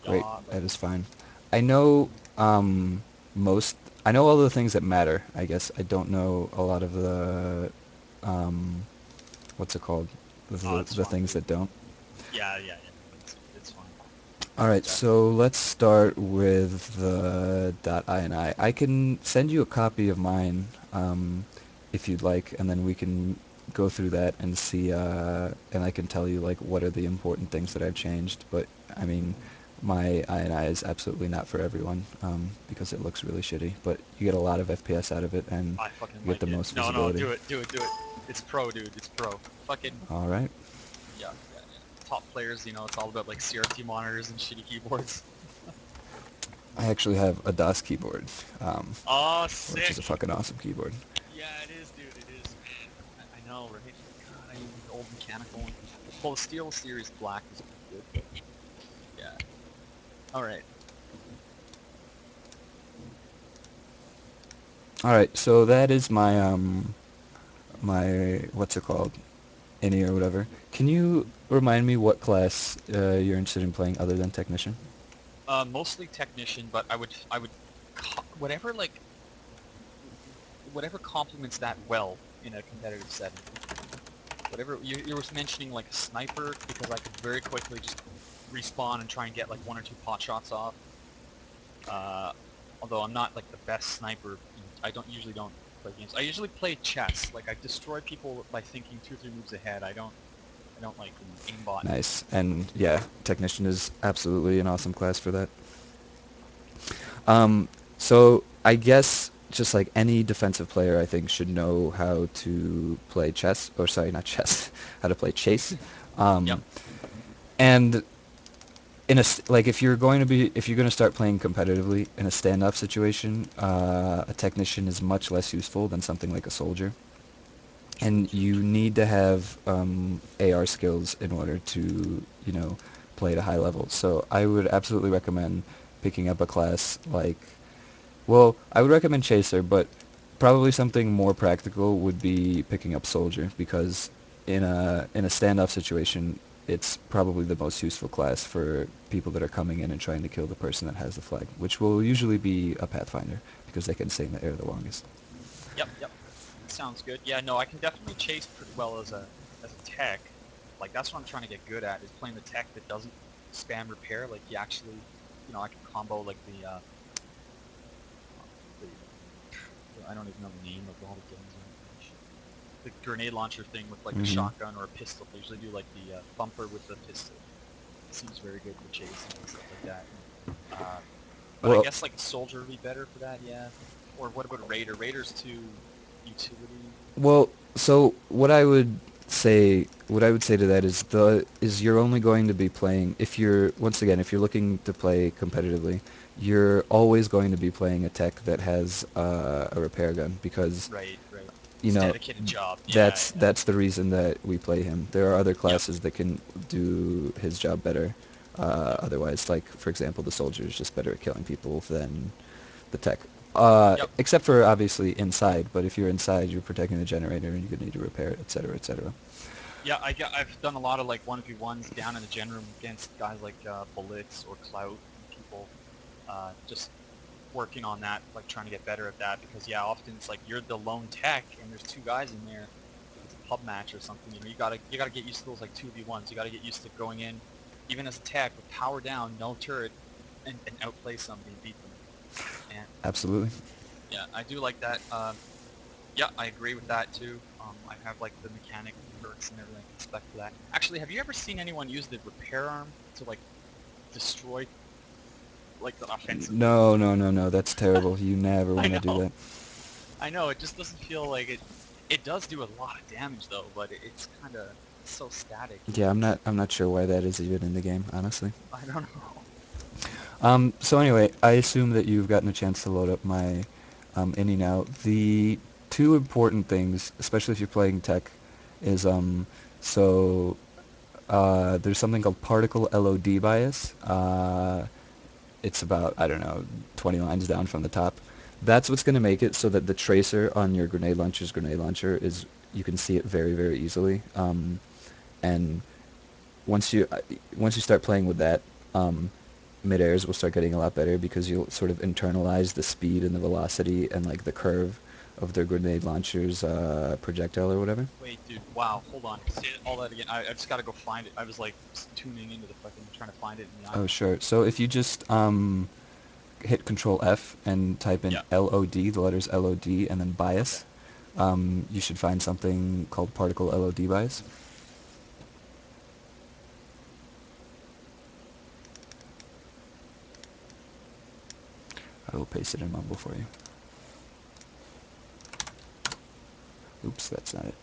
Great, dot, like that is fine. I know um, most. I know all the things that matter. I guess I don't know a lot of the um, what's it called? oh, The it's the fine, things dude. that don't. Yeah, yeah, yeah. It's fine. All right, Definitely. so let's start with the .ini. I can send you a copy of mine if you'd like, and then we can go through that and see, and I can tell you like what are the important things that I've changed. But I mean, my INI is absolutely not for everyone because it looks really shitty, but you get a lot of FPS out of it, and I fucking you get like the it. most No, no, visibility. do it, do it, do it. It's pro, dude. It's pro. Fucking All right. yeah, yeah, yeah. Top players, it's all about like CRT monitors and shitty keyboards. I actually have a DOS keyboard, Oh, which is a sick. fucking awesome keyboard. Yeah, it is, dude. It is, man. I know, right? God, I need like the old mechanical one. Well, the Steel Series Black is pretty good, but yeah. All right. All right, so that is my my what's it called, any or whatever. Can you remind me what class you're interested in playing other than technician? Mostly technician, but I would, whatever like whatever complements that well in a competitive setting. Whatever you were mentioning, like a sniper, because I could very quickly just respawn and try and get like one or two pot shots off. Uh, Although I'm not like the best sniper, I don't usually play games. I usually play chess. Like I destroy people by thinking 2 or 3 moves ahead. I don't like aimbot. Nice. And yeah, technician is absolutely an awesome class for that. Um, so I guess just like any defensive player, I think should know how to play chess, or sorry, not chess, how to play chase. Yep. Um, and like if you're going to start playing competitively in a standoff situation, a technician is much less useful than something like a soldier. True. And True. you True. need to have AR skills in order to, play at a high level. So I would absolutely recommend picking up a class like, well, I would recommend Chaser, but probably something more practical would be picking up Soldier because in a standoff situation, it's probably the most useful class for people that are coming in and trying to kill the person that has the flag, which will usually be a Pathfinder because they can stay in the air the longest. Yep. Yep. Sounds good. Yeah. No, I can definitely chase pretty well as a tech. Like that's what I'm trying to get good at is playing the tech that doesn't spam repair. Like you actually, I can combo like the I don't even know the name of all the guns in shit. The grenade launcher thing with like a Hmm. shotgun or a pistol. I usually do like the bumper with the pistol. It seems very good for chasing and stuff like that. Uh, but I Well, guess like a soldier would be better for that, yeah. Or what about a raider? Raider's too utility. Well, so what I would say to that is you're only going to be playing if you're once again if you're looking to play competitively, you're always going to be playing a tech that has a repair gun because Right, right. you It's know dedicated job. Yeah, that's yeah. that's the reason that we play him. There are other Yep. classes that can do his job better. Yep. Otherwise, like for example, the soldier is just better at killing people than the tech. Yep. Except for obviously inside, but if you're inside, you're protecting the generator and you're gonna need to repair it, etc., etc. Yeah, I've done a lot of like 1v1s down in the gen room against guys like Bullets or Clout and people. Just working on that, like trying to get better at that because yeah, often it's like you're the lone tech and there's two guys in there. If it's a pub match or something, you gotta get used to those like 2v1s. You gotta get used to going in, even as a tech with power down, no turret, and outplay somebody and beat them. And Absolutely. yeah, I do like that. Yeah, I agree with that too. I have like the mechanic perks and everything I can expect for that. Actually, have you ever seen anyone use the repair arm to like destroy like the offensively? No, no, no, no. That's terrible. You never I want to do know. that. I know it just doesn't feel like it. It does do a lot of damage though, but it's kind of so static. Yeah, I'm not sure why that is even in the game, honestly. I don't know. So anyway, I assume that you've gotten a chance to load up my Innie now. The two important things, especially if you're playing tech, is so there's something called particle LOD bias. It's about, I don't know, 20 lines down from the top. That's what's going to make it so that the tracer on your grenade launcher's grenade launcher is, you can see it very, very easily. And once you once you start playing with that, um, mid-airs will start getting a lot better because you'll sort of internalize the speed and the velocity and like the curve of their grenade launcher's projectile or whatever. Wait, dude. Wow. Hold on. Say all that again. I just gotta go find it. I was like tuning into the fucking trying to find it in the Oh, icon. sure. So if you just hit Control F and type in Yeah. LOD, the letters LOD, and then Okay. bias, you should find something called particle LOD bias. I will paste it in Mumble for you. Oops, that's not it.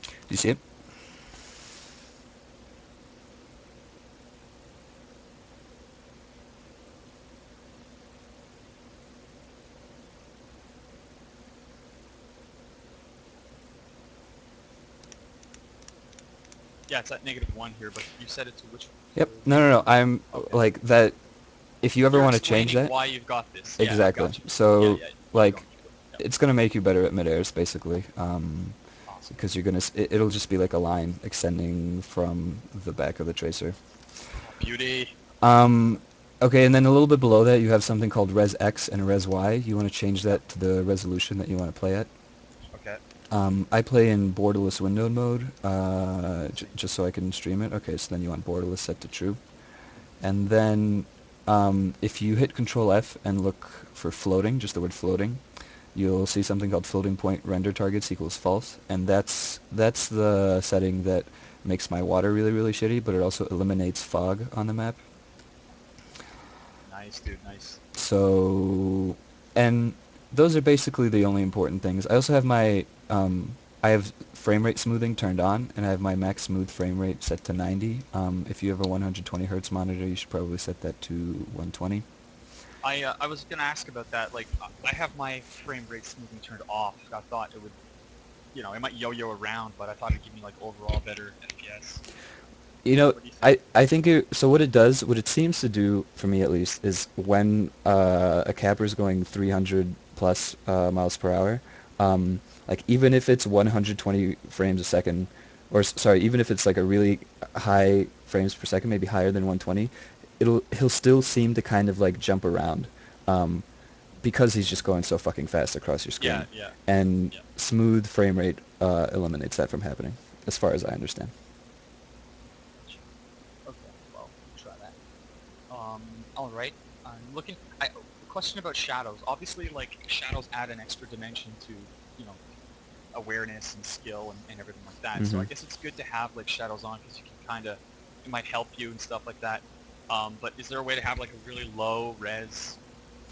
Do you see it? Yeah, it's at -1 here, but you set it to which Yep. to No, no, no. I'm okay. like that. If you ever You're want to change explaining that, why you've got this. Yeah, I exactly. got you. Yeah, So yeah. Keep like, going. Keep going. Yeah. it's gonna make you better at mid-airs basically, Awesome. because you're gonna it'll just be like a line extending from the back of the tracer. Oh, beauty. Um, okay, and then a little bit below that, you have something called Res X and Res Y. You want to change Yep. that to the resolution that you want to play at. Okay. I play in borderless windowed mode, Same. just so I can stream it. Okay, so then you want borderless set to true. And then if you hit Control F and look for floating, just the word floating, you'll see something called floating point render targets equals false, and that's the setting that makes my water really really shitty, but it also eliminates fog on the map. Nice, dude. Nice. So, and those are basically the only important things. I also have I have frame rate smoothing turned on, and I have my max smooth frame rate set to 90. If you have a 120 hertz monitor, you should probably set that to 120. I was gonna ask about that. Like, I have my frame rate smoothing turned off. I thought it would, it might yo-yo around, but I thought it'd give me like overall better FPS. You know, What do you think? I think so what it does, what it seems to do, for me at least, is when a capper is going 300 plus miles per hour, like even if it's 120 frames a second, or sorry, even if it's like a really high frames per second, maybe higher than 120, he'll still seem to kind of like jump around, um, because he's just going so fucking fast across your Yeah, screen, yeah, and yeah. smooth frame rate eliminates that from happening, as far as I understand. Gotcha. Okay, well, we'll try that. All right. I'm looking. A question about shadows. Obviously, like shadows add an extra dimension to, you know, awareness and skill and everything like that. So Hmm. I guess it's good to have like shadows on because you can kind of, it might help you and stuff like that. But is there a way to have like a really low res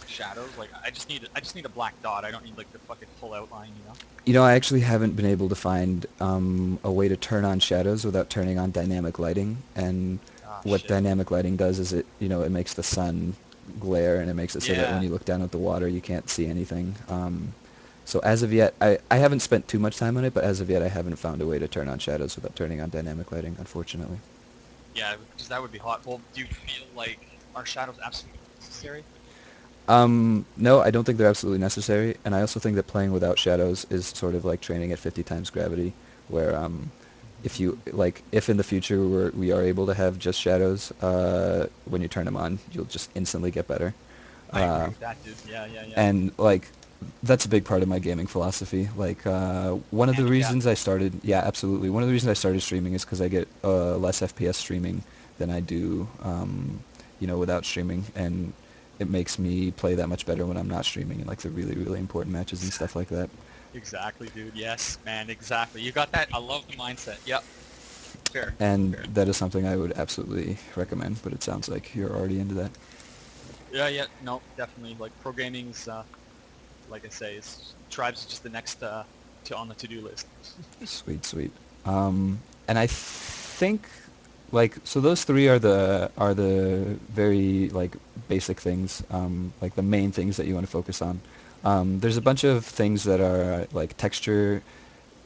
shadows? Like I just need a black dot. I don't need like the fucking full outline, you know? You know, I actually haven't been able to find a way to turn on shadows without turning on dynamic lighting. And Ah, what shit. dynamic lighting does is it makes the sun glare, and it makes it so that when Yeah. you look down at the water, you can't see anything. So as of yet, I haven't spent too much time on it, but as of yet, I haven't found a way to turn on shadows without turning on dynamic lighting, unfortunately. Yeah, because that would be hot. Well, do you feel like are shadows absolutely necessary? No, I don't think they're absolutely necessary, and I also think that playing without shadows is sort of like training at 50 times gravity, where if you like, if in the future we are able to have just shadows, when you turn them on, you'll just instantly get better. I agree Uh, with that, dude. Yeah, yeah, yeah. and like, that's a big part of my gaming philosophy. Like, one of the Hand me that. reasons I started, yeah, absolutely. One of the reasons I started streaming is because I get less FPS streaming than I do, without streaming, and it makes me play that much better when I'm not streaming in like the really, really important matches and stuff like Exactly. that. Exactly, dude. Yes, man, exactly. You got that? I love the mindset. Yep. Fair. And Fair. that is something I would absolutely recommend, but it sounds like you're already into that. Yeah, yeah. No, definitely. Like pro gaming's like I say, is Tribes is just the next to on the to-do list. Sweet, sweet. And I think, like, so those three are the very like basic things, like the main things that you want to focus on. There's a Yeah. bunch of things that are like texture.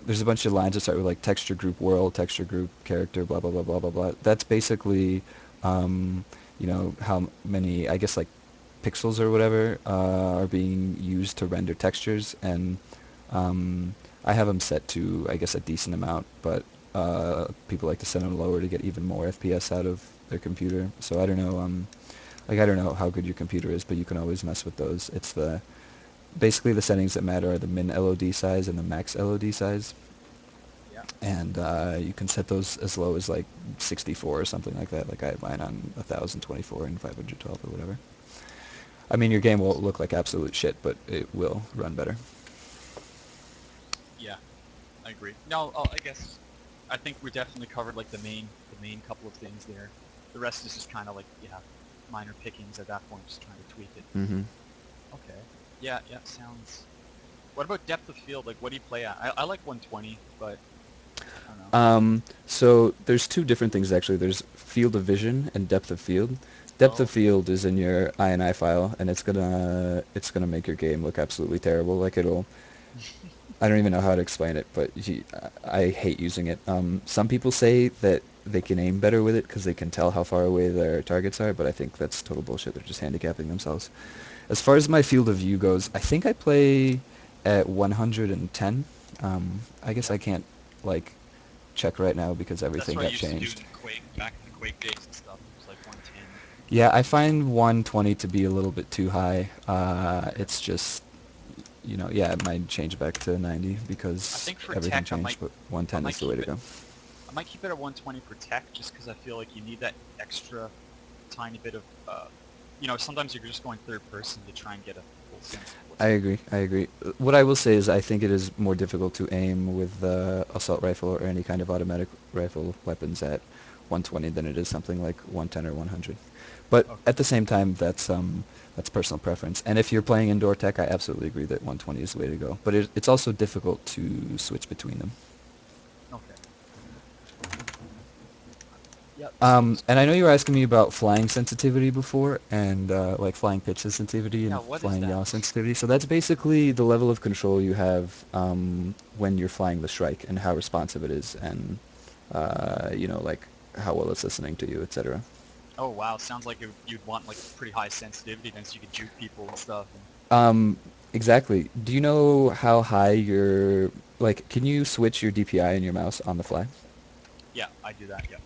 there's a bunch of lines that start with like texture group world, texture group character, blah blah blah blah blah blah. That's basically, how many, I guess, like pixels or whatever are being used to render textures, and I have them set to, I guess, a decent amount, but people like to set them lower to get even more FPS out of their computer. So I don't know, I don't know how good your computer is, but you can always mess with those. It's the basically the settings that matter are the min LOD size and the max LOD size, Yeah. and you can set those as low as like 64 or something like that. Like I have mine on 1024 and 512 or whatever. I mean, your game will look like absolute shit, but it will run better. Yeah, I agree. No, I guess I think we definitely covered like the main couple of things there. The rest is just kind of like, yeah, minor pickings at that point, just trying to tweak it. Hmm. Okay. Yeah, yeah, sounds. What about depth of field? Like, what do you play at? I like 120, but I don't know. So there's two different things actually. There's field of vision and depth of field. Depth of Oh, field is in your INI file, and it's gonna make your game look absolutely terrible. Like it'll, I don't even know how to explain it, but I hate using it. Some people say that they can aim better with it because they can tell how far away their targets are, but I think that's total bullshit. They're just handicapping themselves. As far as my field of view goes, I think I play at 110. I guess yeah. I can't like check right now because That's everything what I got used to do changed. in Quake, back in the Quake days and stuff. It was like 110. Yeah, I find 120 to be a little bit too high. Okay. It's just, yeah, it might change back to 90 I because think for everything tech, changed, but I 110 might is the way keep to it, go. I might keep it at 120 for tech, just because I feel like you need that extra tiny bit of, sometimes you're just going third person to try and get a full sense of I what's going agree. on. I agree. What I will say is I think it is more difficult to aim with the assault rifle or any kind of automatic rifle weapons at 120 than it is something like 110 or 100. But Okay. at the same time, that's personal preference. And if you're playing indoor tech, I absolutely agree that 120 is the way to go. But it's also difficult to switch between them. Okay. Yep. Sounds And I know good. you were asking me about flying sensitivity before, and like flying pitch sensitivity Yeah. and What is flying that? yaw sensitivity. So that's basically the level of control you have when you're flying the Shrike and how responsive it is, and like how well it's listening to you, etc. Oh wow. Sounds like you'd want like pretty high sensitivity then, so you could juke people and stuff. And Um, exactly. Do you know how high your like? Can you switch your DPI in your mouse on the fly? yeah, I do that. Yeah.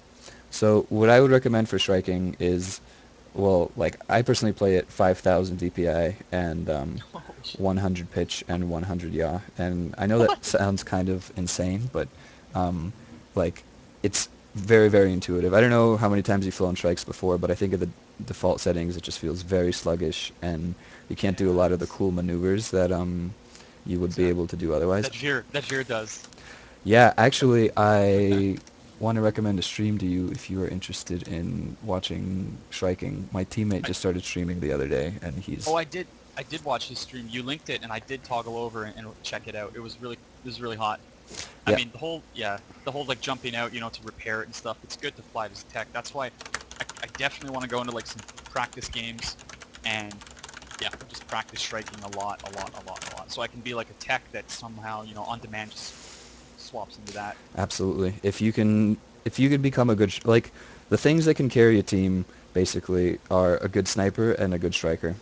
So what I would recommend for striking is, well, like I personally play at 5,000 DPI and Holy shit. 100 pitch and 100 yaw. And I know that What? sounds kind of insane, but um, like it's very, very intuitive. I don't know how many times you've flown strikes before, but I think at the default settings it just feels very sluggish, and you can't do a Yeah. lot of the cool maneuvers that you would be able Exactly. to do otherwise. That Veer does. Yeah, That. actually, I want to recommend a stream to you if you are interested in watching striking. My teammate I just started streaming the other day, and Oh, he's I did watch his stream. You linked it, and I did toggle over and check it out. It was really hot. I yeah, mean, the whole like jumping out, to repair it and stuff. It's good to fly as a tech. That's why I definitely want to go into like some practice games, and yeah, just practice striking a lot, a lot, a lot, a lot, so I can be like a tech that somehow, on demand just swaps into that. absolutely. If you can become a good like the things that can carry a team basically are a good sniper and a good striker.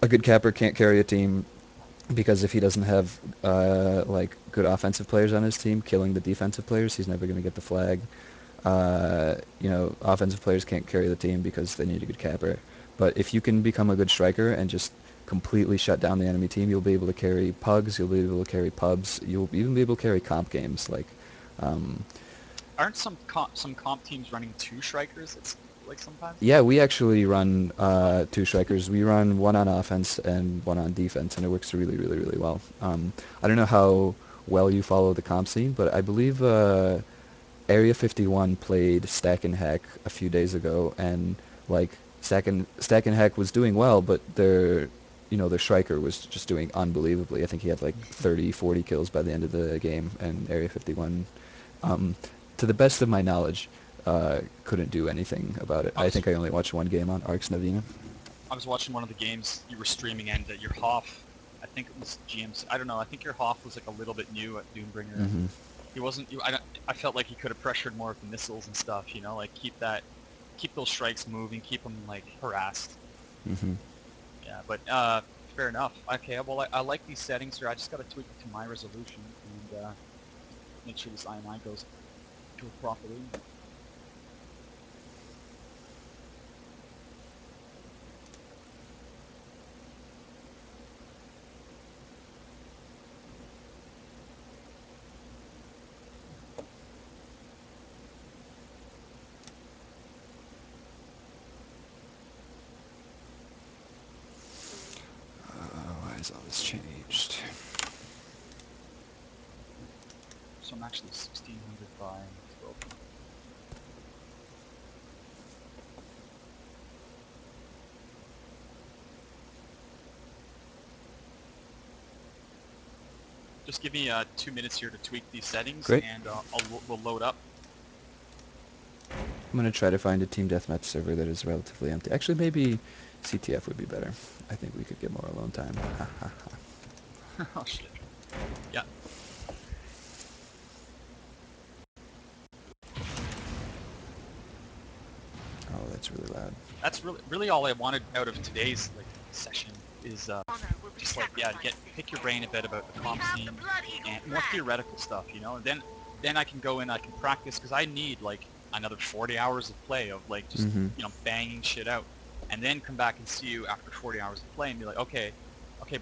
A good capper can't carry a team because if he doesn't have like good offensive players on his team killing the defensive players, he's never going to get the flag. Offensive players can't carry the team because they need a good capper. But if you can become a good striker and just completely shut down the enemy team, you'll be able to carry pugs, you'll be able to carry pubs, you'll even be able to carry comp games. Um, Aren't some comp teams running two strikers? It's like sometimes. yeah, we actually run two strikers. We run one on offense and one on defense, and it works really, really, really well. I don't know how well you follow the comp scene, but I believe Area 51 played Stack and Hack a few days ago, and like Stack and Hack was doing well, but their striker was just doing unbelievably. I think he had like 30, 40 kills by the end of the game, and Area 51, um, to the best of my knowledge, couldn't do anything about it. I I was think I only watched one game on Arx Navina. I was watching one of the games you were streaming, and your Hoff. I think it was GMC. I don't know. I think your Hoff was like a little bit new at Doombringer, and Mm-hmm. he wasn't. I felt like he could have pressured more with the missiles and stuff. You know, like keep those strikes moving, keep them like harassed. Mm-hmm. Yeah, but fair enough. Okay, well I like these settings here. I just got to tweak it to my resolution and make sure this INI goes properly. Why is all this changed? So I'm actually 1600 by 1200. Just give me 2 minutes here to tweak these settings, Great. and we'll load up. I'm gonna try to find a team deathmatch server that is relatively empty. Actually, maybe CTF would be better. I think we could get more alone time. Ha ha ha. Oh shit. Yeah, Oh, that's really loud. that's really all I wanted out of today's like session is just like yeah, pick your brain a bit about the comp scene and more theoretical stuff, you know. And then I can go in, I can practice because I need like another 40 hours of play of like just Mm-hmm. banging shit out, and then come back and see you after 40 hours of play and be like, okay,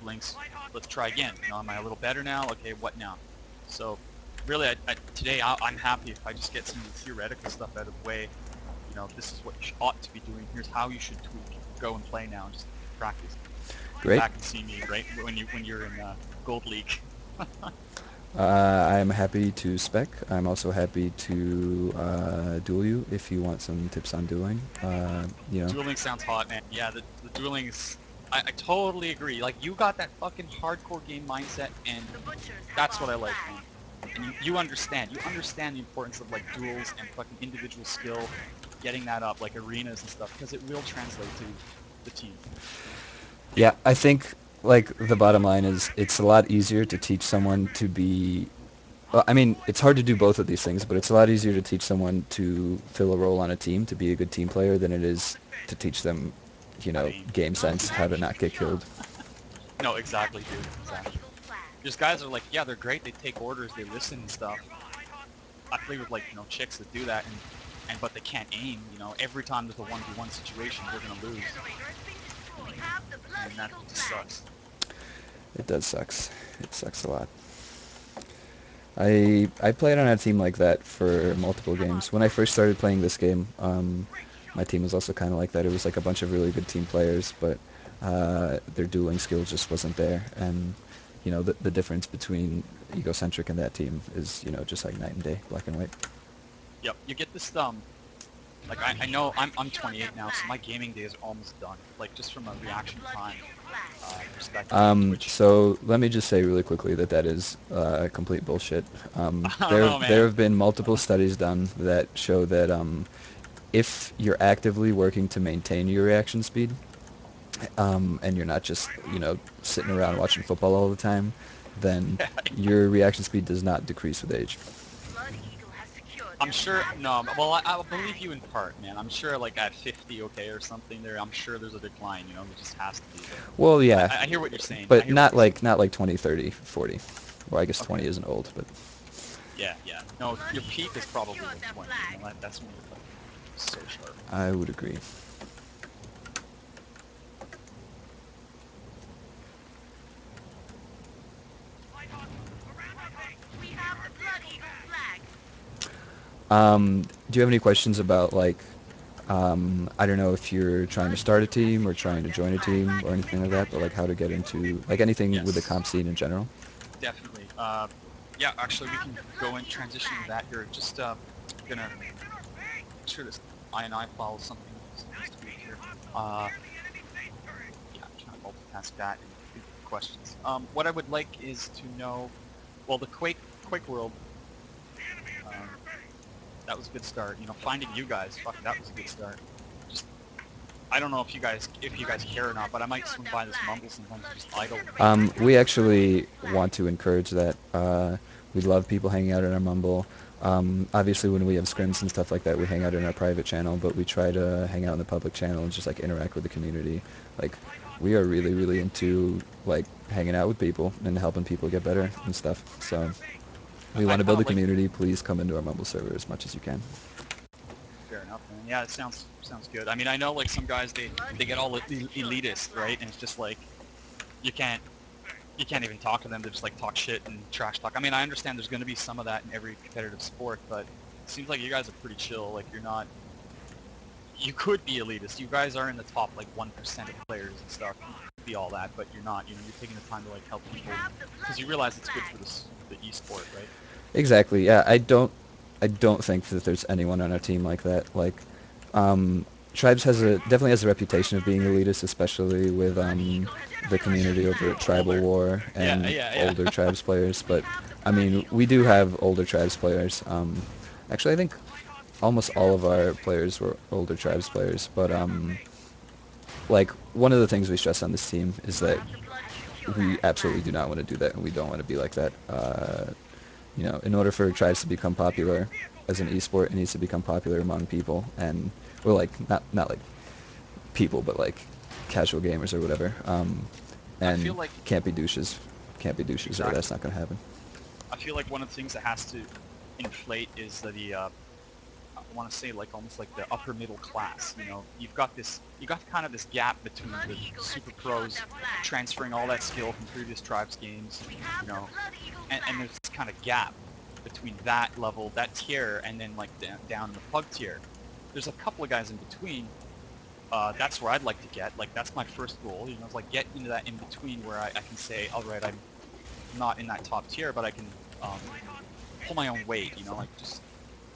Blinks, let's try again. You know, am I a little better now? Okay, what now? So really, today I'm happy if I just get some of the theoretical stuff out of the way. You know, this is what you ought to be doing. Here's how you should tweak. Go and play now and just practice. Come Great. back and see me right when you're in Gold League. I'm happy to spec. I'm also happy to duel you if you want some tips on dueling. You know. Dueling sounds hot, man. Yeah, the dueling is. I totally agree. Like you got that fucking hardcore game mindset, and that's what I like, man. And you understand. You understand the importance of like duels and fucking individual skill, getting that up, like arenas and stuff, because it will translate to the team. Yeah, I think like the bottom line is it's a lot easier to teach someone to be. Well, I mean, it's hard to do both of these things, but it's a lot easier to teach someone to fill a role on a team, to be a good team player, than it is to teach them, How to aim. game sense, how to not get killed. No, exactly, dude. Exactly. There's guys that are like, yeah, they're great. They take orders, they listen and stuff. I play with like chicks that do that, and but they can't aim. You know, every time there's a 1v1 situation, they're gonna lose, and that just sucks. It does sucks. It sucks a lot. I played on a team like that for multiple games. When I first started playing this game, my team was also kind of like that. It was like a bunch of really good team players, but their dueling skills just wasn't there. And the difference between egocentric and that team is just like night and day, black and white. Yep, you get this like I know I'm 28 now, so my gaming days are almost done. Like just from a reaction time perspective on Twitch. So let me just say really quickly that is complete bullshit. I don't There know, there man. have been multiple studies done that show that if you're actively working to maintain your reaction speed, and you're not just sitting around watching football all the time, then your reaction speed does not decrease with age. I'm sure. No, well, I'll believe you in part, man. I'm sure, like at 50, okay, or something. I'm sure there's a decline. You know, there just has to be. But Well, yeah, I hear what you're saying. I but hear what not you're saying. like 20, 30, 40. Well, I guess 20 Okay. isn't old, but Yeah, yeah. No, your peak is probably like 20. You know, that's when you're fucking so sharp. I would agree. Do you have any questions about I don't know if you're trying to start a team or trying to join a team or anything like that, but like how to get into like anything with the Yes, comp scene in general? definitely. Yeah, actually, we can go and transition to that here. Just gonna make sure this INI follows something needs to tweak here. Yeah, I'm trying to multitask that and think of the questions. What I would like is to know, well, the Quake world. Um, that was a good start. You know, finding you guys, fuck, that was a good start. Just I don't know if you guys care or not, but I might swing by this Mumble sometimes and just idle. We actually want to encourage that. We love people hanging out in our Mumble. Obviously, when we have scrims and stuff like that, we hang out in our private channel, but we try to hang out in the public channel and just like interact with the community. Like, we are really, really into like hanging out with people and helping people get better and stuff. So, we I want to kind build of a like. community. Please come into our Mumble server as much as you can. Fair enough, man. Yeah, it sounds good. I mean, I know like some guys they get all elitist, right? And it's just like you can't you can't even talk to them. They just like talk shit and trash talk. I mean, I understand there's going to be some of that in every competitive sport, but it seems like you guys are pretty chill. Like you're not. You could be elitist. You guys are in the top like 1% of players and stuff. You could be all that, but you're not. You know, you're taking the time to like help people because you realize it's good for the esport, right? Exactly. Yeah, I don't think that there's anyone on our team like that. Like, um, Tribes definitely has a reputation of being elitist, especially with the community over at Tribal Older. War Yeah, and yeah, older yeah. Tribes players. But I mean, we do have older Tribes players. Actually, I think almost all of our players were older Tribes players. But like one of the things we stress on this team is that we absolutely do not want to do that, and we don't want to be like that. In order for tribes to become popular as an esport, it needs to become popular among people, and well, like not like people, but like casual gamers or whatever. I feel And like can't be douches, or that's exactly. not gonna happen. I feel like one of the things that has to inflate is I want to say like almost like the upper middle class. You know, you got kind of this gap between the super pros transferring all that skill from previous tribes games, you know, and there's this kind of gap between that level, that tier, and then like down in the pug tier. There's a couple of guys in between. That's where I'd like to get. Like that's my first goal. You know, it's like get into that in between where I can say, all right, I'm not in that top tier, but I can pull my own weight. You know, like just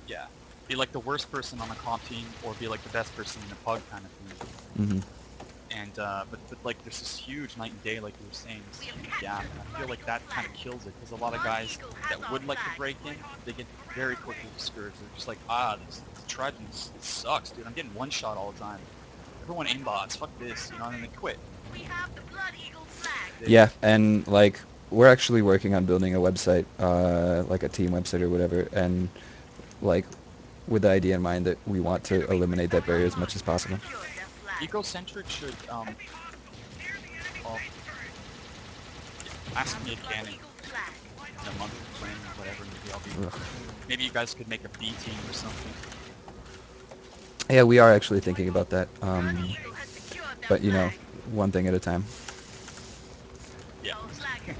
yeah, be like the worst person on the comp team or be like the best person in the pug kind of thing. Hmm. And but like there's this huge night and day, like you were saying, this huge gap, and I feel like that kind of kills it because a lot of guys that would like to break in, they get very quickly discouraged. They're just like, this tribesman sucks, dude. I'm getting one shot all the time. Everyone aimbots, fuck this, you know, and then they quit. They Yeah, and like we're actually working on building a website, like a team website or whatever, and like with the idea in mind that we want to eliminate that barrier as much as possible. egocentric should well ask me again in a month of playing or whatever. Ugh. Maybe you guys could make a B team or something. Yeah, we are actually thinking about that. But one thing at a time. Yeah, exactly.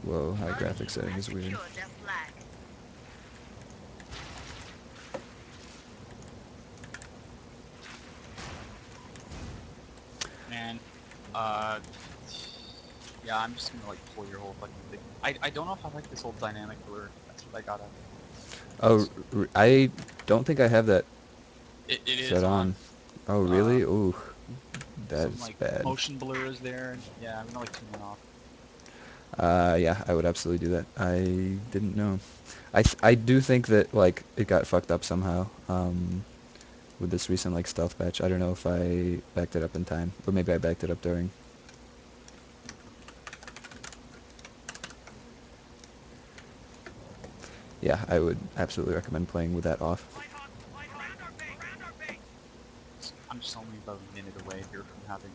Whoa, high graphics setting is weird. Man, uh, yeah, I'm just gonna like pull your whole fucking thing. I don't know if I like this whole dynamic blur. That's what I gotta. Oh, I don't think I have that It is set on. on. Oh, Uh, really? Ooh, some that's like bad. motion blurs there, and yeah, I'm gonna like turn that off. Yeah, I would absolutely do that. I didn't know. I do think that like it got fucked up somehow. With this recent like stealth patch. I don't know if I backed it up in time, or maybe I backed it up during. Yeah, I would absolutely recommend playing with that off. I'm just only about a minute away here from having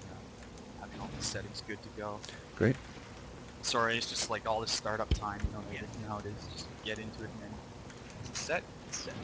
all the settings good to go. Great. Sorry, it's just like all this startup time. You know how it is. Just get into it and then once it's set, it's set.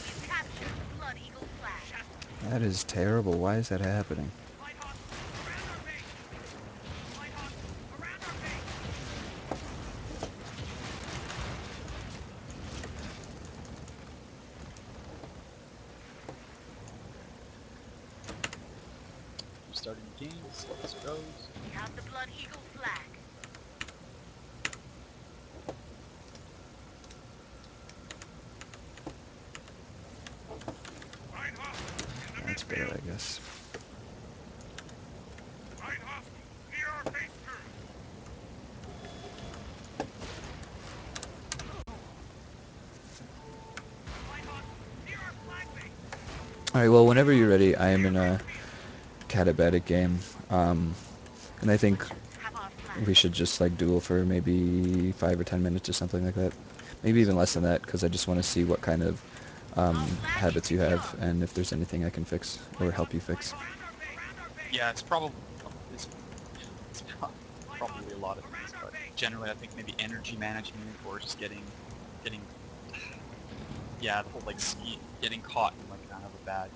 You've captured the Blood Eagle flag. That is terrible. Why is that happening? Light hostiles around our base. Light hostiles around our base. I'm starting the game. See how this goes. We have the Blood Eagle flag. Light hostiles in the That's better, midfield. I guess. Light hostiles near our base turret. Light hostiles near our flag base. Alright, well, whenever you're ready, I am in a catabatic game. And I think Russians have our we flag. should just like duel for maybe 5 or 10 minutes or something like that. Maybe even less than that, because I just want to see what kind of Our flag is habits you secure. have, and if there's anything I can fix or help you fix. Around our base. Around our base. Yeah, it's probably it's probably a lot of things, Around our but base. generally I think maybe energy management or just getting yeah, the whole like getting caught in like kind of a bad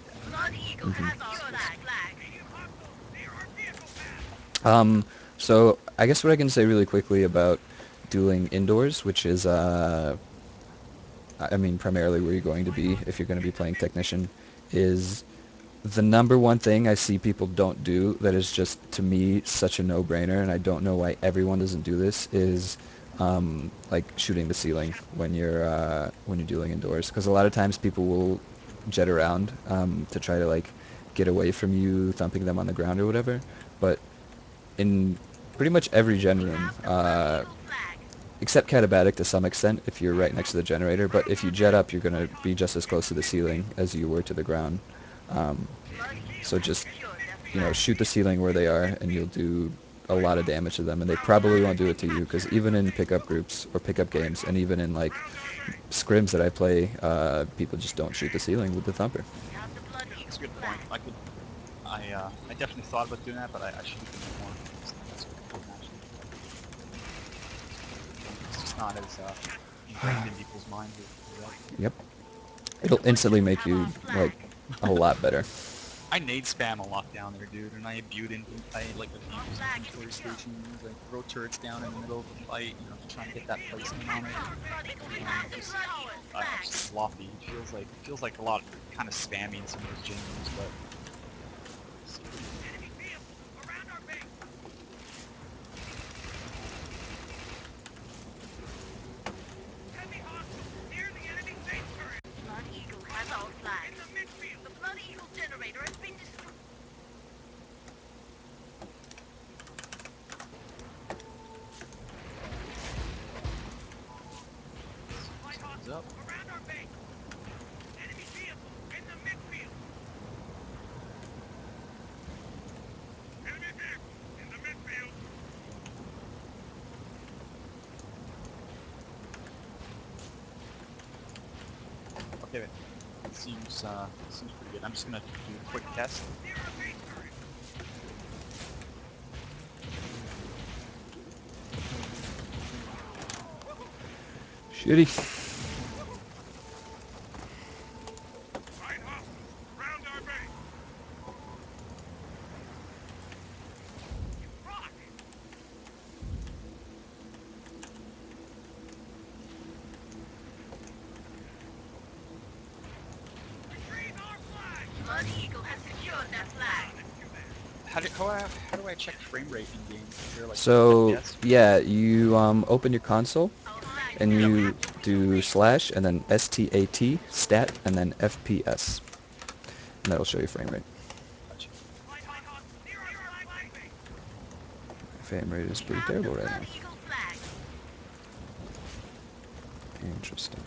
yeah. Blood Eagle Mhm. has our flag. Medium hostiles near our vehicle path. So I guess what I can say really quickly about dueling indoors, which is, I mean, primarily where you're going to be if you're going to be playing Technician, is the number one thing I see people don't do that is just, to me, such a no-brainer, and I don't know why everyone doesn't do this, is like shooting the ceiling when you're dueling indoors. Because a lot of times people will jet around to try to like get away from you thumping them on the ground or whatever. But in pretty much every gen We room, have the Blood Eagle flag. except Catabatic to some extent if you're right next to the generator, but if you jet up, you're going to be just as close to the ceiling as you were to the ground. Um, Blood Eagle so has just, secured their flag. shoot the ceiling where they are, and you'll do a lot of damage to them, and they probably won't do it to you, because even in pickup groups or pickup games, and even in like scrims that I play, people just don't shoot the ceiling with the thumper. We have the Blood Yeah, that's a Eagle good point. flag. I definitely thought about doing that, but I should have been more sophisticated actually. It's just not as ingrained in people's minds as that. Yep. It'll instantly Russians make have our you like flag. a lot better. I nade spam a lot down there, dude, and I like Our abuse flag is inventory secure. stations. I throw turrets down in the middle of the fight, just trying to get that We have placement on it. captured the Blood Eagle And flag. just Blood Eagle flag. just sloppy. It feels like a lot kind of spammy in some of those gen rooms, but we'll see. Enemy vehicles around our base. Heavy hostiles near the enemy base turret. Blood Eagle has our flag. In the midfield. The Blood Eagle generator has been destroyed. Light Something's up. hostiles around our base. Enemy vehicles in the midfield. Enemy vehicles in the midfield. Okay, seems pretty good. I'm just gonna do a quick test. Near our base turret. Shitty. Light hostiles around our base. You rock. Retrieve our flag. Blood Eagle has secured their flag. Let's do that. How do I check frame rate in game? Is there like So FPS? yeah, you open your console Our flag is and now you captured. do slash and then stat and then FPS, and that'll show you frame rate. Gotcha. Light hostiles near our flag base. Frame rate is We pretty have the terrible right Blood now. Eagle flag. Interesting.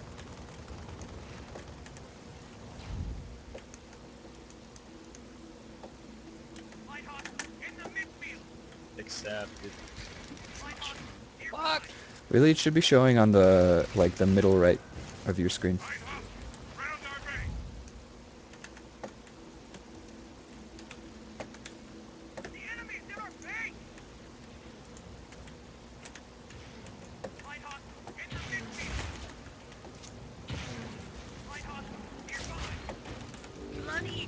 Light hostiles in the midfield. Accepted. Light hostiles near Fuck! Really, it should be showing on the middle right of your screen. Light hostiles around our base. The enemy's in our base. Light hostiles in the midfield.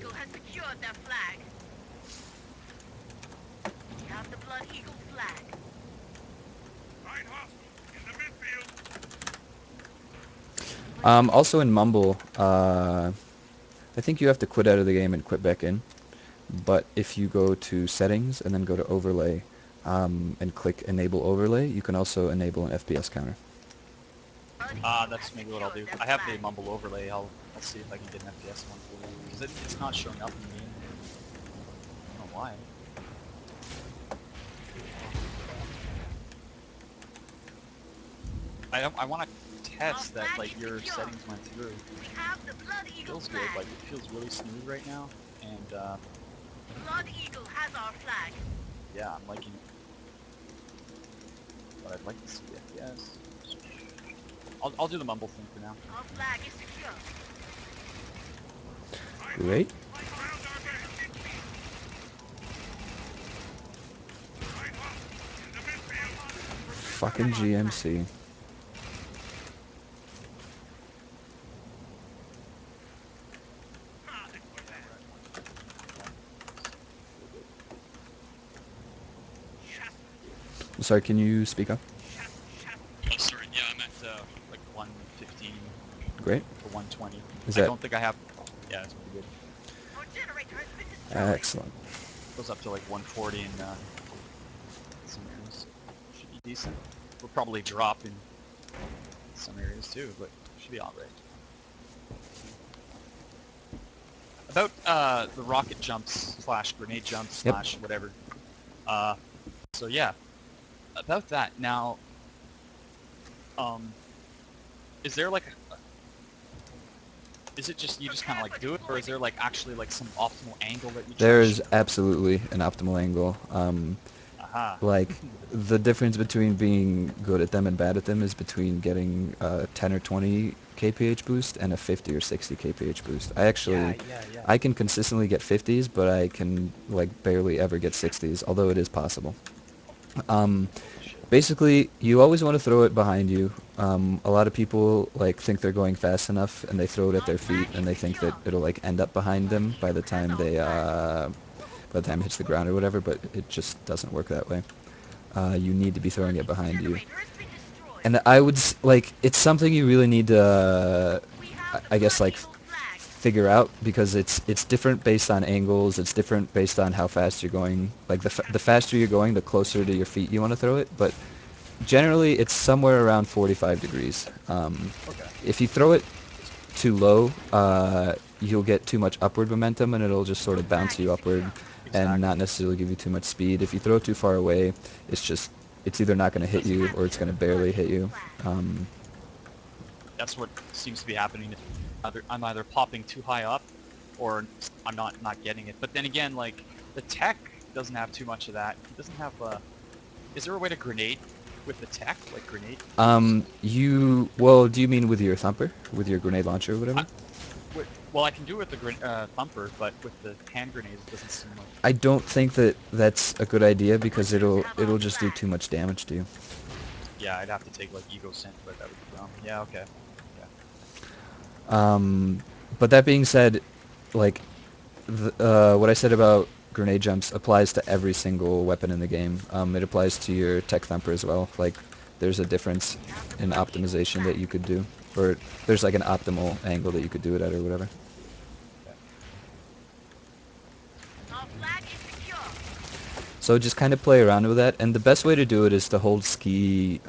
Eagle has secured their flag. We have the Blood Eagle flag. Find hostiles in the midfield. Also in Mumble, I think you have to quit out of the game and quit back in. But if you go to settings and then go to overlay and click enable overlay, you can also enable an FPS counter. That's maybe what I'll do. I have the mumble overlay. I'll see if I can get an FPS one because it's not showing up in game. I don't know why. I want to test that like your settings went through. We have the Blood Eagle Feels flag. good. Like it feels really smooth right now, and Blood Eagle has our flag. yeah, I'm liking it. But I'd like to see the FPS. I'll do the mumble thing for now. Our flag is secure. Great. Found our man. Find hostiles in the midfield. Fucking GMC. Ah, ignore that. Chest, I'm sorry, can you speak up? chest, chest. Oh, sorry. Yeah, I'm at like 115 Great. to 120. Is I that- don't think I have. Yeah, it's pretty good. Our generator has been destroyed. Excellent. Goes up to like 140 in some areas. Should be decent. We'll probably drop in some areas too, but should be alright. About the rocket jumps slash grenade jumps Yep. slash whatever. So yeah, about that now. Is there like is it just you just kind of like do it, or is there like actually like some optimal angle that you try There to is shoot? absolutely an optimal angle. Aha. Like, the difference between being good at them and bad at them is between getting a 10 or 20 kph boost and a 50 or 60 kph boost. I actually, Yeah. I can consistently get 50s, but I can, like, barely ever get 60s, although it is possible. Basically, you always want to throw it behind you. A lot of people, like, think they're going fast enough, and they throw it at their feet, and they think that it'll, like, end up behind them by the time they, by the time it hits the ground or whatever, but it just doesn't work that way. You need to be throwing it behind you. Generator has been destroyed. And I would, like, it's something you really need to, We have the I guess, Blood like, Eagle flag. figure out, because it's different based on angles, it's different based on how fast you're going. Like, the faster you're going, the closer to your feet you want to throw it, but generally it's somewhere around 45 degrees. Okay. If you throw it too low, you'll get too much upward momentum, and it'll just sort of bounce you upward Exactly. and not necessarily give you too much speed. If you throw it too far away, it's either not going to hit you or it's going to barely hit you. That's what seems to be happening. I'm either popping too high up, or I'm not getting it. But then again, like the tech doesn't have too much of that. It doesn't have. Is there a way to grenade with the tech, like grenade? Well, do you mean with your thumper, with your grenade launcher or whatever? Well, I can do it with the thumper, but with the hand grenades, it doesn't seem like. I don't think that that's a good idea, because it'll just do too much damage to you. Yeah, I'd have to take like ego scent, but that would be dumb. Yeah, okay. But that being said, like, what I said about grenade jumps applies to every single weapon in the game. It applies to your tech thumper as well. Like, there's a difference in optimization that you could do, or there's like an optimal angle that you could do it at or whatever. Our flag is secure. So just kind of play around with that, and the best way to do it is to hold ski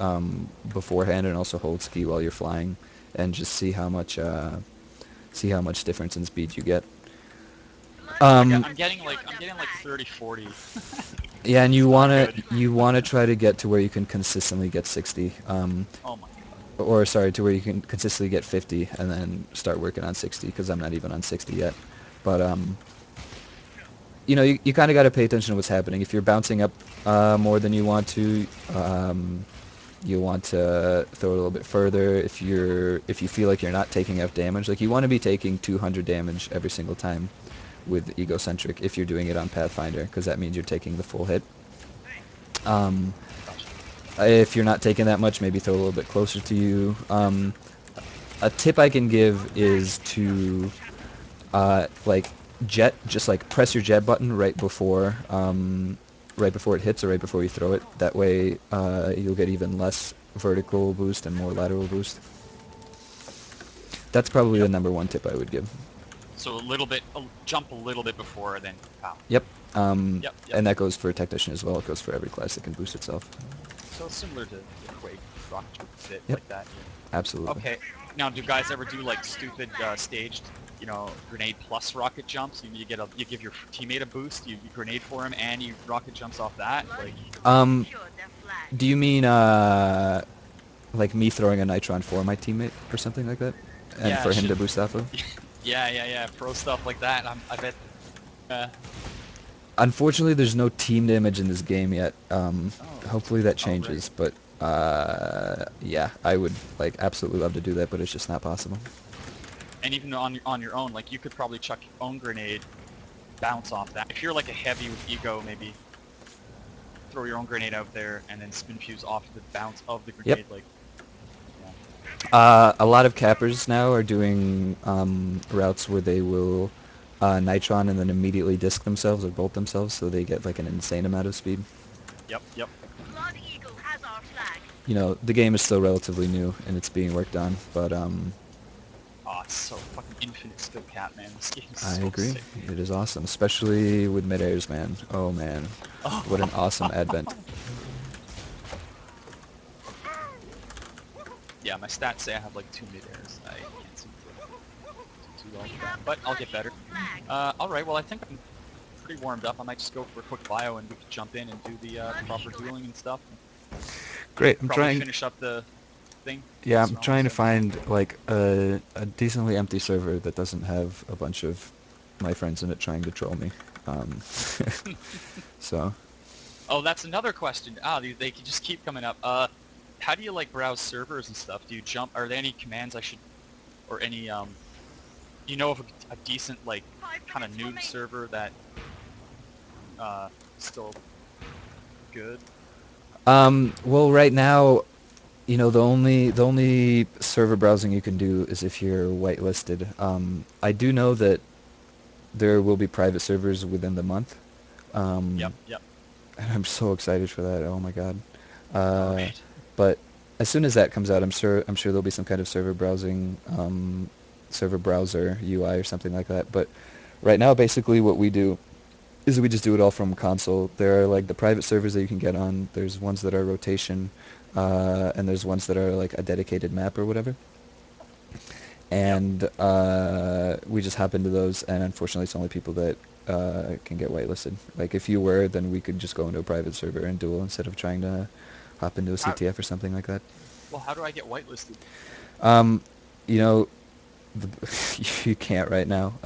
beforehand, and also hold ski while you're flying, and just see how much difference in speed you get. I'm getting like 30, 40. Yeah, and It's you not wanna good. try to get to where you can consistently get 60, Oh my god. or sorry, to where you can consistently get 50, and then start working on 60, because I'm not even on 60 yet. But you kind of got to pay attention to what's happening. If you're bouncing up more than you want to, you want to throw it a little bit further. If you feel like you're not taking enough damage, like, you want to be taking 200 damage every single time with egocentric if you're doing it on Pathfinder, because that means you're taking the full hit. If you're not taking that much, maybe throw a little bit closer to you. A tip I can give is to like, jet, just like press your jet button right before it hits or right before you throw it. That way you'll get even less vertical boost and more lateral boost. That's probably the Yep. number one tip I would give. So a little bit, jump a little bit before, then pow. Yep. Yep, yep. And that goes for Technician as well. It goes for every class that can boost itself. So it's similar to Quake, rocket jump, a bit Yep. like that. Absolutely. Okay. Now, do guys ever do like stupid staged, grenade plus rocket jumps? You give your teammate a boost, you grenade for him, and he rocket jumps off that. Blood Like, Eagle Um, has secured their flag. Do you mean like me throwing a Nitron for my teammate or something like that, and yeah, for him should, to boost off of? yeah, pro stuff like that. I bet. Uh, Unfortunately, there's no team image in this game yet. oh, Hopefully that oh right. changes, but yeah, I would like absolutely love to do that, but it's just not possible. And even on your own, like you could probably chuck your own grenade, bounce off that. If you're like a heavy with ego, maybe throw your own grenade out there and then spin fuse off the bounce of the Yep. grenade. Like, yeah. A lot of cappers now are doing routes where they will nitron and then immediately disc themselves or bolt themselves, so they get like an insane amount of speed. Yep. Blood Eagle has our flag. You know, the game is still relatively new and it's being worked on, but Oh, it's so fucking infinite skill cap, man. This game is I so agree. sick. It is awesome, especially with mid-airs, man. Oh man, what an awesome advent. Yeah, my stats say I have like 2 mid-airs. I can't seem to do too well We with that, have the but I'll Blood get better. Eagle flag. Alright, well I think I'm pretty warmed up. I might just go for a quick bio and we could jump in and do the Blood proper Eagle. dueling and stuff. Great. I'm Probably trying. finish up the thing Yeah, this I'm round, trying to so... find like a decently empty server that doesn't have a bunch of my friends in it trying to troll me. Um, so Oh, that's another question. They just keep coming up. How do you like browse servers and stuff? Do you jump? Are there any commands I should, or any of a decent like 5 kind of minutes noob remaining. server that still good? well, right now, you know, the only server browsing you can do is if you're whitelisted. I do know that there will be private servers within the month. Um, Yep. and I'm so excited for that. Oh my god. All Uh, right. but as soon as that comes out, I'm sure there'll be some kind of server browser UI or something like that. But right now, basically, what we do is we just do it all from console. There are like the private servers that you can get on. There's ones that are rotation, and there's ones that are like a dedicated map or whatever. Yep. And we just hop into those, and unfortunately, it's only people that can get whitelisted. Like if you were, then we could just go into a private server and duel instead of trying to hop into a How? CTF or something like that. Well, how do I get whitelisted? Um, you know, you can't right now.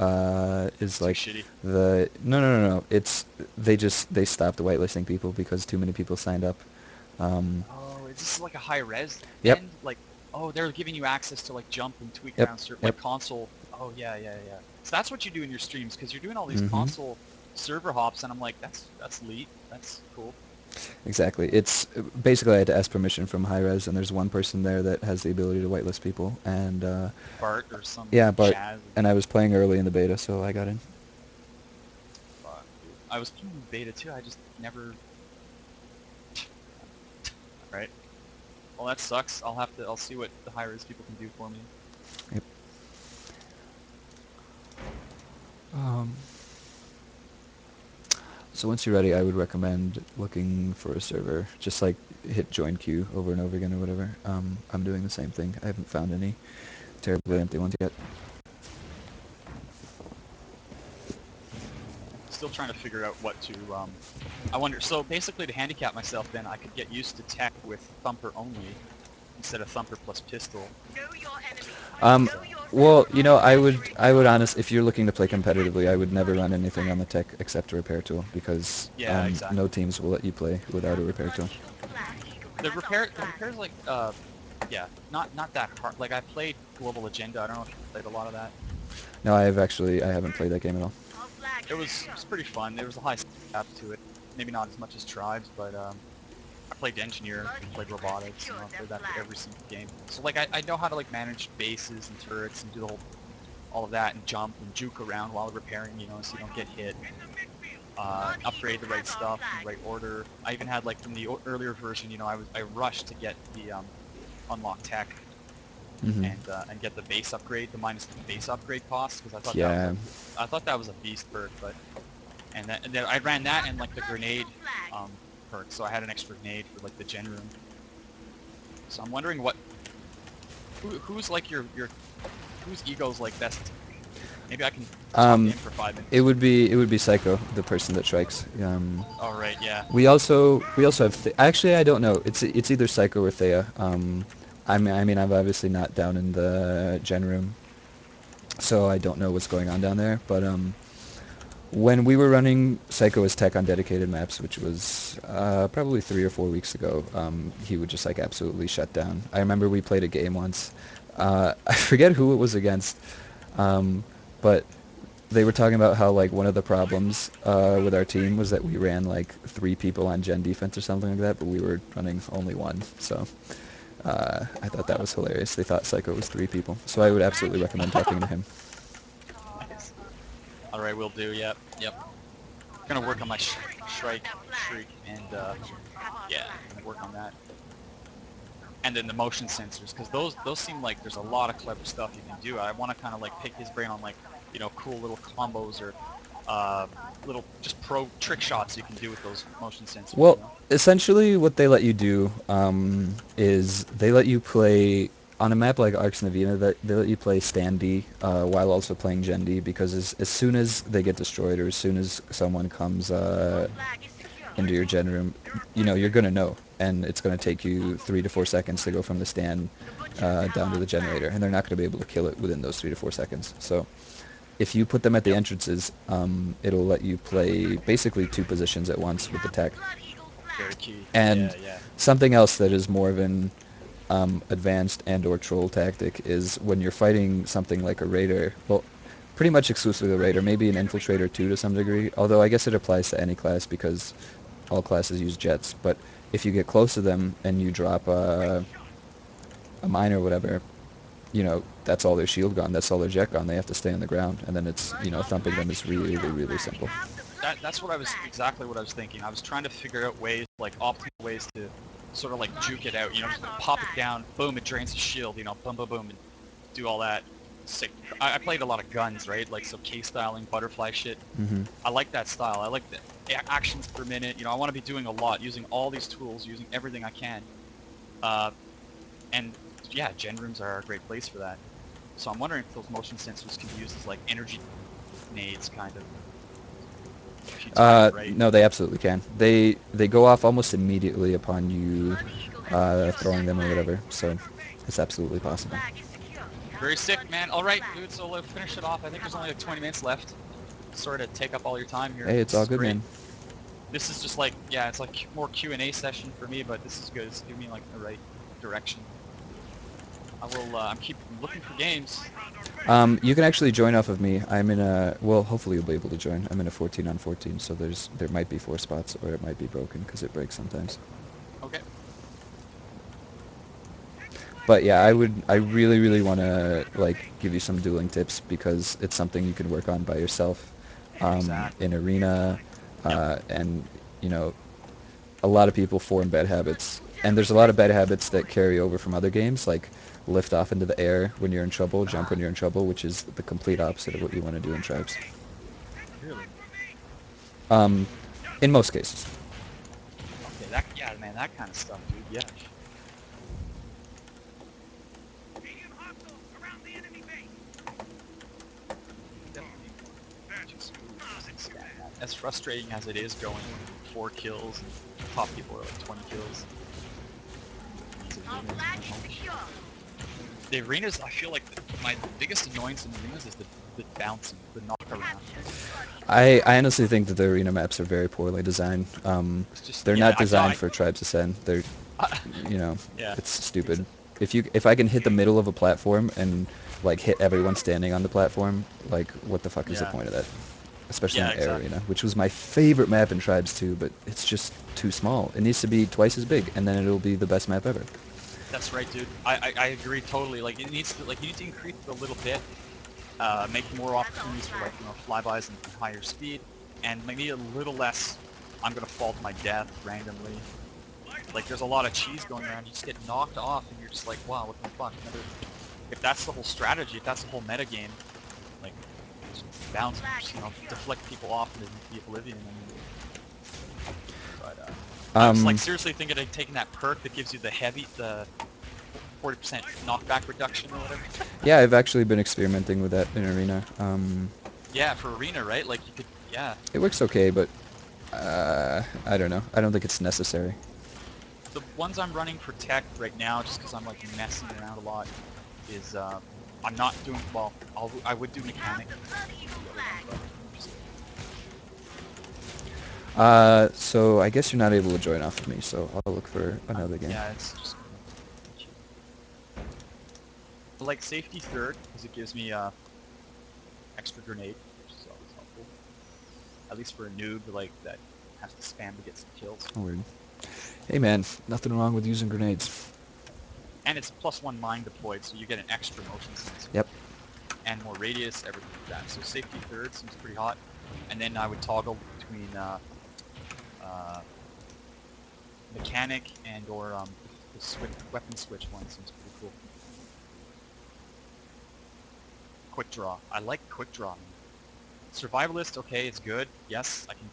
Is Too like shitty. no. It's they stopped whitelisting people because too many people signed up. Um, Oh, is this like a high res yep, end? Like, oh, they're giving you access to like jump and tweak yep, around yep. like console. Oh yeah. So that's what you do in your streams because you're doing all these hmm console server hops, and I'm like, that's neat. That's cool. Exactly. It's basically I had to ask permission from Hi-Res, and there's one person there that has the ability to whitelist people, and Bart or some yeah, Bart. Chaz. And I was playing early in the beta, so I got in. Fuck, dude. I was playing the beta too. I just never. All right. Well, that sucks. I'll see what the high res people can do for me. Yep. Um, so once you're ready, I would recommend looking for a server. Just like hit join queue over and over again or whatever. I'm doing the same thing. I haven't found any terribly empty ones yet. Still trying to figure out what to. I wonder. So basically, to handicap myself, then I could get used to tech with thumper only instead of thumper plus pistol. Know your enemy. Um, Know your well, server. you know, I would, Entering I would zone. honest, if you're looking to play competitively, I would never run anything on the tech except a repair tool because Yeah, no exactly. teams will let you play We without a have the repair Blood tool. Eagle flag. Eagle The has our flag. repairs like yeah, not that hard. Like I played Global Agenda. I don't know if you played a lot of that. No, I haven't played that game at all. Our flag It is was secure. it was pretty fun. There was a high cap to it. Maybe not as much as Tribes, but I played Engineer, Blood played Eagle has Robotics, secured I their played that for flag. every single game. So like I know how to like manage bases and turrets and do the whole all of that, and jump and juke around while repairing, so you don't get hit. Upgrade the right stuff in the right order. I even had, like, from the earlier version, I rushed to get the unlock tech Hmm. and get the base upgrade, the minus base upgrade cost, because Yeah. I thought that was a beast perk. But and then I ran that and, like, the grenade perk, so I had an extra grenade for, like, the gen room. So I'm wondering who's like your whose ego's like best. Maybe I can talk to Um, him for 5 minutes. it would be Psycho, the person that strikes. All right, yeah. We also have actually I don't know. It's either Psycho or Thea. I mean I'm obviously not down in the gen room, so I don't know what's going on down there. But when we were running Psycho as tech on dedicated maps, which was probably 3 or 4 weeks ago, he would just like absolutely shut down. I remember we played a game once. I forget who it was against, but they were talking about how like one of the problems with our team was that we ran like 3 people on gen defense or something like that, but we were running only one. So I thought that was hilarious. They thought Psycho was 3 people. So I would absolutely recommend talking to him. Nice. All right, will do. Yep, yep. Gonna work on my strike shriek, and yeah, gonna work on that. And then the motion sensors, because those seem like there's a lot of clever stuff you can do. I want to kind of like pick his brain on, like, cool little combos or uh, little just pro trick shots you can do with those motion sensors. Well, essentially what they let you do is they let you play on a map like Arx Navina. That they let you play Standy while also playing Gen D, because as soon as they get destroyed or as soon as someone comes into your gen room, you're gonna know, and it's gonna take you 3 to 4 seconds to go from the stand down to the generator, and they're not gonna be able to kill it within those 3 to 4 seconds. So if you put them at the Yep. entrances, it'll let you play basically 2 positions at once with the tech. Very key. And Yeah, yeah. something else that is more of an advanced and/or troll tactic is when you're fighting something like a raider. Well, pretty much exclusively a raider, maybe an infiltrator too to some degree. Although I guess it applies to any class because all classes use jets. But if you get close to them and you drop a mine or whatever, that's all their shield gone. That's all their jet gone. They have to stay on the ground, and then it's thumping them is really, really simple. That's exactly what I was thinking. I was trying to figure out ways, like optimal ways to sort of like juke it out. Just like pop it down, boom, it drains the shield. Boom, boom, boom, and do all that. Sick. I played a lot of guns, right? Like, so K-styling, butterfly shit. Hmm. I like that style. I like the actions per minute. I want to be doing a lot, using all these tools, using everything I can. Uh, and yeah, gen rooms are a great place for that. So I'm wondering if those motion sensors can be used as like energy nades, kind of, if you time it right. No, they absolutely can. They go off almost immediately upon you throwing them or whatever. So it's absolutely possible. Very sick, man. All right, dude. So let's finish it off. I think there's only like 20 minutes left. Sorry to take up all your time here. Hey, it's This all is good, great. man. This is just like, yeah, it's like more Q&A session for me, but this is good. It's giving me like the right direction. I'm looking for games. You can actually join off of me. I'm in a, well, hopefully you'll be able to join. I'm in a 14 on 14, so there might be 4 spots, or it might be broken because it breaks sometimes. Okay. But yeah, I really, really want to like give you some dueling tips because it's something you can work on by yourself, Exactly. in arena, Yep. and you know, a lot of people form bad habits, and there's a lot of bad habits that carry over from other games, like lift off into the air when you're in trouble, jump when you're in trouble, which is the complete opposite of what you want to do in Tribes. Really? Um, in most cases. Okay. Yeah, man, that kind of stuff, dude. Yeah. Medium hostiles around the enemy base. Definitely need more just food. Just understand that. As frustrating as it is going 4 kills and top people are like 20 kills. These arenas, man, holy shit. The arenas, I feel like my biggest annoyance in arenas is the bouncing, the knock around. I honestly think that the arena maps are very poorly designed. It's just, They're yeah, not designed for Tribes Ascend. They're, you know, yeah, it's stupid. If I can hit the middle of a platform and like hit everyone standing on the platform, like what the fuck is the yeah, point of that? Especially yeah, in Air exactly. Arena, which was my favorite map in Tribes 2, but it's just too small. It needs to be twice as big, and then it'll be the best map ever. That's right, dude. I agree totally. Like, it needs to, like, you need to increase it a little bit. make more opportunities for like flybys and higher speed, and maybe a little less. I'm gonna fall to my death randomly. Like there's a lot of cheese going around. You just get knocked off, and you're just like, wow, what the fuck? Another. If that's the whole strategy, if that's the whole meta game, like just bounce, just, deflect people off into the oblivion. I mean, but I was like seriously thinking of taking that perk that gives you the 40% knockback reduction or whatever. Yeah, I've actually been experimenting with that in Arena. Yeah, for Arena, right? Like you could, yeah. It works okay, but I don't know. I don't think it's necessary. The ones I'm running for tech right now, just because I'm like messing around a lot, is I'm not doing well. I would do We have mechanic. the Blood Eagle The other flag. one, but So I guess you're not able to join off of me, so I'll look for another game. yeah, it's just. I like safety third because it gives me extra grenade, which is always helpful. At least for a noob like that has to spam to get some kills. Oh, weird. Hey man, nothing wrong with using grenades. And it's +1 mine deployed, so you get an extra motion sensor. Yep. And more radius, everything like that. So safety third seems pretty hot. And then I would toggle between mechanic and or the weapon switch one seems pretty cool. Quick draw. I like quick draw. Man. Survivalist, okay, it's good. Yes, I can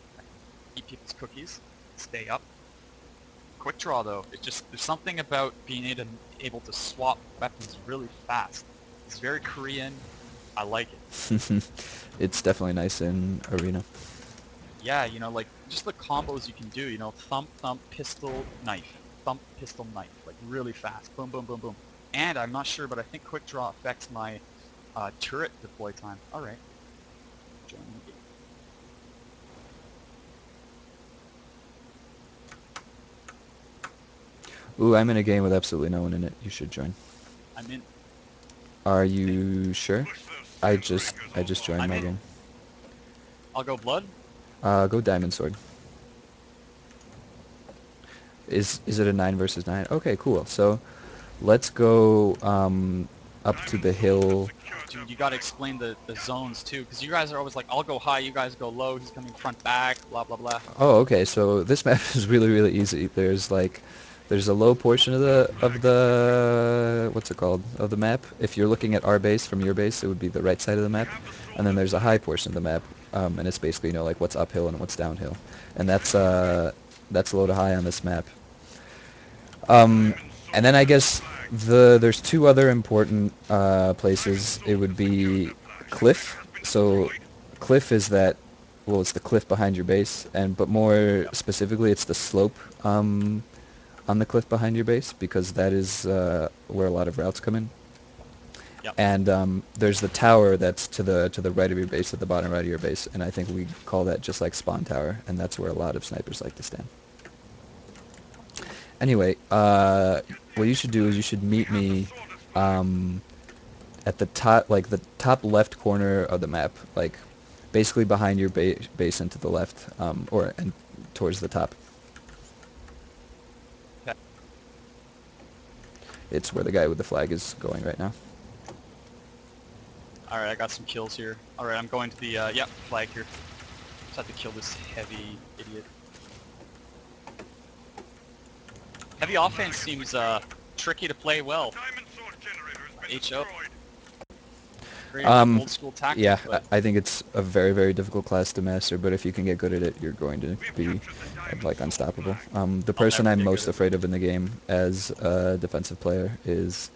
eat people's cookies, stay up. Quick draw though, it just there's something about being able to swap weapons really fast. It's very Korean. I like it. It's definitely nice in Arena. Yeah, like just the combos you can do. Thump, thump, pistol, knife, thump, pistol, knife, like really fast. Boom, boom, boom, boom. And I'm not sure, but I think quick draw affects my turret deploy time. All right, join the game. Ooh, I'm in a game with absolutely no one in it. You should join. I'm in. Are you sure? Push those I sand just crackers offline. joined I'm my in. game. I'll go blood. Go Diamond Sword. Is it a 9 versus 9? Okay, cool. So let's go up to the hill. Dude, you gotta explain the zones too, because you guys are always like, I'll go high, you guys go low, he's coming front back, blah blah blah. Oh, okay. So this map is really easy. There's a low portion of the what's it called, of the map. If you're looking at our base from your base, it would be the right side of the map, and then there's a high portion of the map, and it's basically like what's uphill and what's downhill, and that's low to high on this map. And then I guess there's two other important places. It would be cliff. So cliff is that, well, it's the cliff behind your base, but more Yep. specifically, it's the slope on the cliff behind your base, because that is where a lot of routes come in. Yep. And there's the tower that's to the right of your base, at the bottom right of your base, and I think we call that just like spawn tower, and that's where a lot of snipers like to stand. Anyway, what you should do is you should meet me at the top, like the top left corner of the map, like basically behind your base and to the left, and towards the top. Okay. It's where the guy with the flag is going right now. All right, I got some kills here. All right, I'm going to the flag here. Just have to kill this heavy idiot. Heavy offense seems tricky to play well. Diamond sword generator has been HO. destroyed. Very old school tactic, Yeah, but I think it's a very difficult class to master, but if you can get good at it, you're going to We've be captured the diamond like sword unstoppable. flag. The I'll person never I'm get most good at it. afraid of in the game as a defensive player is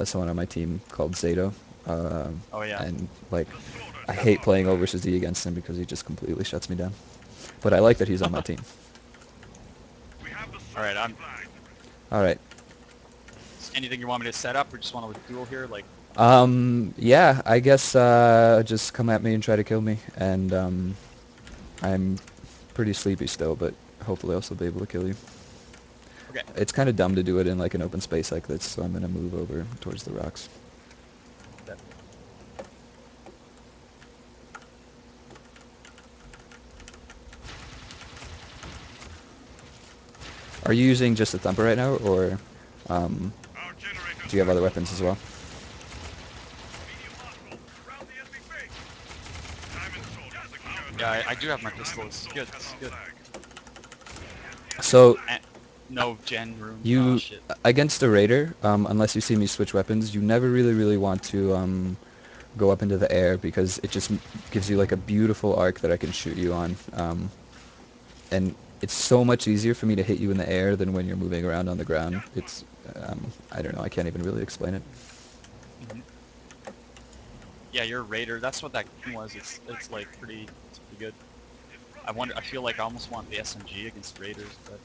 someone on my team called Zato. Oh yeah. And like, The sword I has hate playing lost. Overseas D against him because he just completely shuts me down. But I like that he's on my team. We have the All right, sword flag. All right. anything you want me to set up, or just want to duel here? Like, Yeah, I guess just come at me and try to kill me, and I'm pretty sleepy still, but hopefully I'll still be able to kill you. okay. It's kind of dumb to do it in like an open space like this, so I'm gonna move over towards the rocks. Okay. Are you using just a thumper right now, or Our generators do you have back other weapons as well? online. Medium hostile. Round the Yeah, I do have my pistol. It's good. It's good. So And no gen room. Oh you shit. against a raider, unless you see me switch weapons, you never really want to go up into the air because it just gives you like a beautiful arc that I can shoot you on. And it's so much easier for me to hit you in the air than when you're moving around on the ground. It's, I don't know, I can't even really explain it. Hmm. Yeah, you're a raider. That's what that gun was. It's like it's pretty good. I wonder. I feel like I almost want the SMG against raiders, but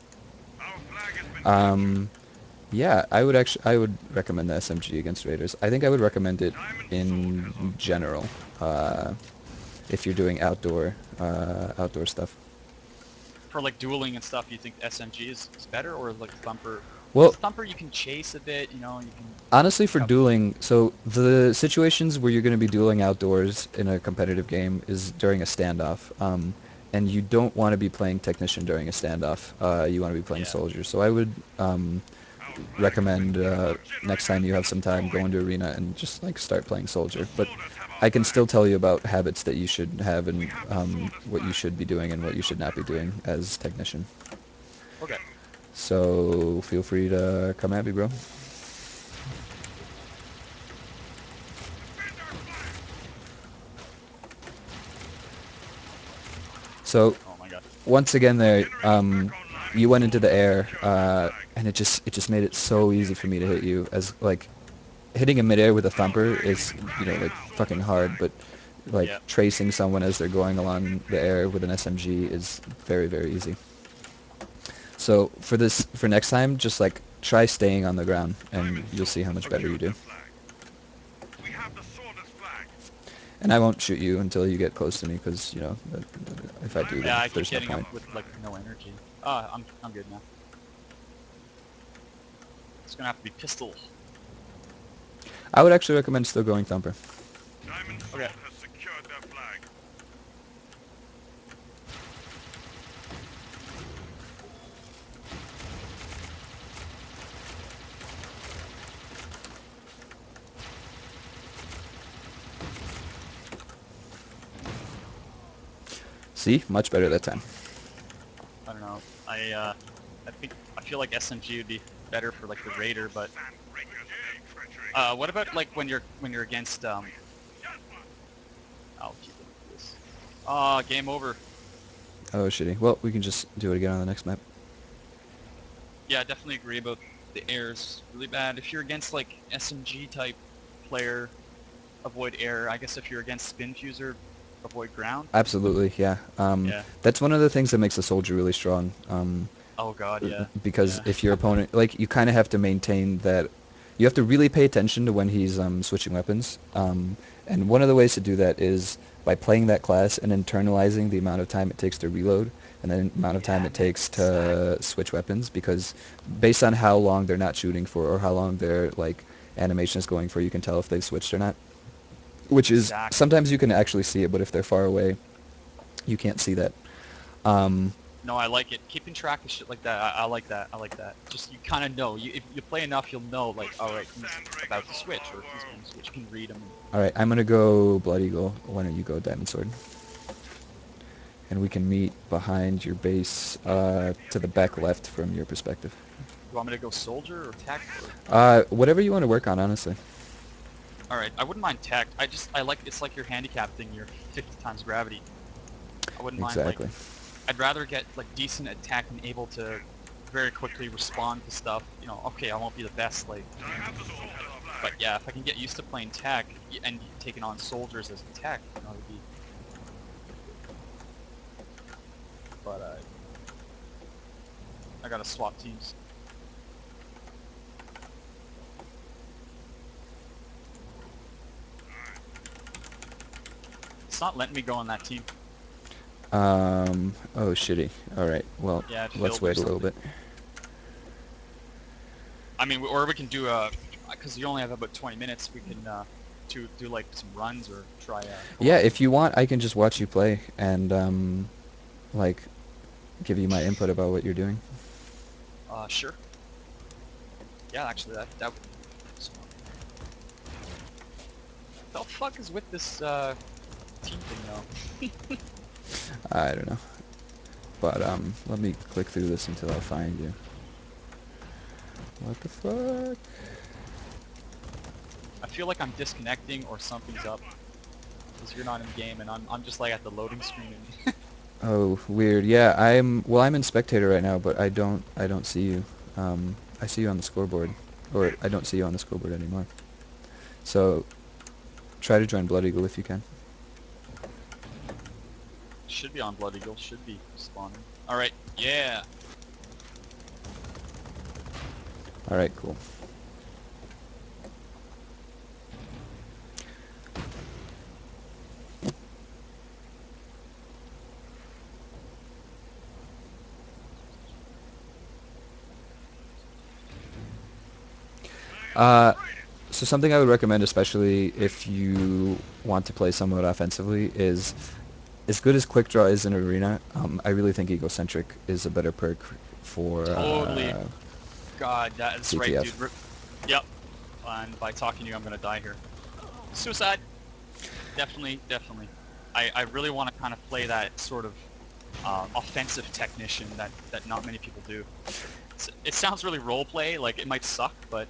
Our flag has been captured. Um, yeah, I would recommend the SMG against raiders. I think I would recommend it in general, if you're doing outdoor stuff. for like dueling and stuff, you think SMG is better or like Thumper? Because Well, Thumper you can chase a bit. You know, you can. honestly, for Yeah. dueling, so the situations where you're going to be dueling outdoors in a competitive game is during a standoff. And you don't want to be playing technician during a standoff. You want to be playing Yeah. soldier. So I would Our flag has been recommend captured. next time you have some time, go into arena and just like start playing soldier. But Soldiers have our I can flag. still tell you about habits that you should have and We have the soldier's what you flag. should be doing and what you should Vehicle not be doing generator. as technician. Okay. So feel free to come at me, bro. Defend our flag. So Oh my god. once again, there, Generator's back online. you went into the Soldiers air, secured their flag. and it just made it so easy for me to hit you. As like hitting in midair with a Our thumper flag has is, been you know, captured like now. fucking Soldier's hard, flag. but like Yeah. tracing someone as they're going along the air with an SMG is very easy. So for next time, just like try staying on the ground, and Diamond you'll see how soldiers much Okay. better you secured do. their flag. We have the soldier's flag. And I won't shoot you until you get close to me, because you know, if I do, Diamond then Yeah, I keep there's no getting up point. our with like flag. no energy. Ah, I'm good now. It's gonna have to be pistol. I would actually recommend still going thumper. Diamond Okay. Sword has secured their flag. See, much better that time. I don't know. I think I feel like SMG would be better for like the raider, but Sandbreakers and treachery. what about like when you're against I'll keep going for this. Game over. Oh shitty. Well, we can just do it again on the next map. Yeah, I definitely agree about the air's really bad. If you're against like SMG type player, avoid air. I guess if you're against Spin Fuser, avoid ground. Absolutely, yeah. Yeah. That's one of the things that makes a soldier really strong. Oh god, yeah. Because Yeah. if your opponent, like, you kind of have to maintain that. You have to really pay attention to when he's switching weapons. And one of the ways to do that is by playing that class and internalizing the amount of time it takes to reload and the amount of time Yeah, it man. takes to Exactly. switch weapons. Because based on how long they're not shooting for or how long their like animation is going for, you can tell if they've switched or not. Which is Exactly. sometimes you can actually see it, but if they're far away, you can't see that. Um, No, I like it. Keeping track of shit like that, I like that. I like that. Just you kind of know. If you play enough, you'll know. Like, Push all those right, he's about Sandbreakers to off switch, our or he's going world. to switch. You can read him. And, all right, I'm gonna go Blood Eagle. Why don't you go Diamond Sword? And we can meet behind your base, Attack the to the enemy back generator. left from your perspective. you want me to go soldier or tech or? Whatever you want to work on, honestly. All right, I wouldn't mind tech. I like it's like your handicap thing. Your 50 times gravity. I wouldn't mind like. Exactly. I'd rather get like decent attack and able to very quickly respond to stuff. You know, okay, I won't be the best like. We have the soldier's But flag. yeah, if I can get used to playing tech and taking on soldiers as tech, you know, it'd be pretty good. But I gotta swap teams. It's not letting me go on that team. Oh, shitty. All right. Well, Yeah, it let's failed or wait a little something. bit. I mean, or we can do because you only have about 20 minutes. We can to do like some runs or try Yeah, co-op. if you want, I can just watch you play and like give you my input about what you're doing. Sure. Yeah, actually, that would be smart. The fuck is with this team thing though? I don't know. But let me click through this until I find you. What the fuck? I feel like I'm disconnecting or something's up because you're not in the game and I'm just like at the loading screen and Oh, weird. Yeah, I'm in spectator right now, but I don't see you. I see you on the scoreboard, or I don't see you on the scoreboard anymore. So try to join Blood Eagle if you can. should be on Blood Eagle, should be spawning. All right, yeah. All right, cool. Uh, so something I would recommend, especially if you want to play somewhat offensively, is as good as Quick Draw is in Arena. I really think Egocentric is a better perk for Totally. God, that's right, CTF. dude. Yep. And by talking to you, I'm gonna die here. Suicide. Definitely, definitely. I really want to kind of play that sort of offensive technician that not many people do. It sounds really roleplay, like it might suck, but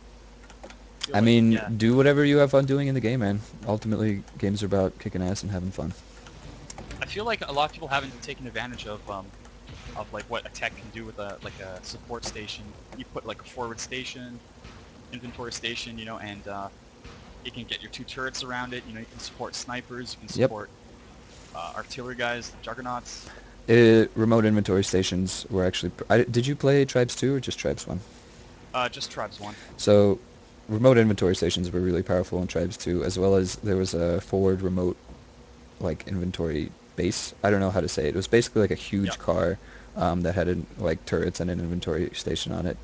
I feel I like, mean, yeah. do whatever you have fun doing in the game, man. Ultimately, games are about kicking ass and having fun. I feel like a lot of people haven't taken advantage of like what a tech can do with a support station. You put like a forward station, inventory station, you know, and you can get your two turrets around it. You know, you can support snipers, you can Yep. support artillery guys, juggernauts. Remote inventory stations were actually... did you play Tribes 2 or just Tribes 1? Just Tribes 1. So, remote inventory stations were really powerful in Tribes 2, as well as there was a forward remote, like, inventory base. I don't know how to say it. It was basically like a huge Yep. car that had, like, turrets and an inventory station on it.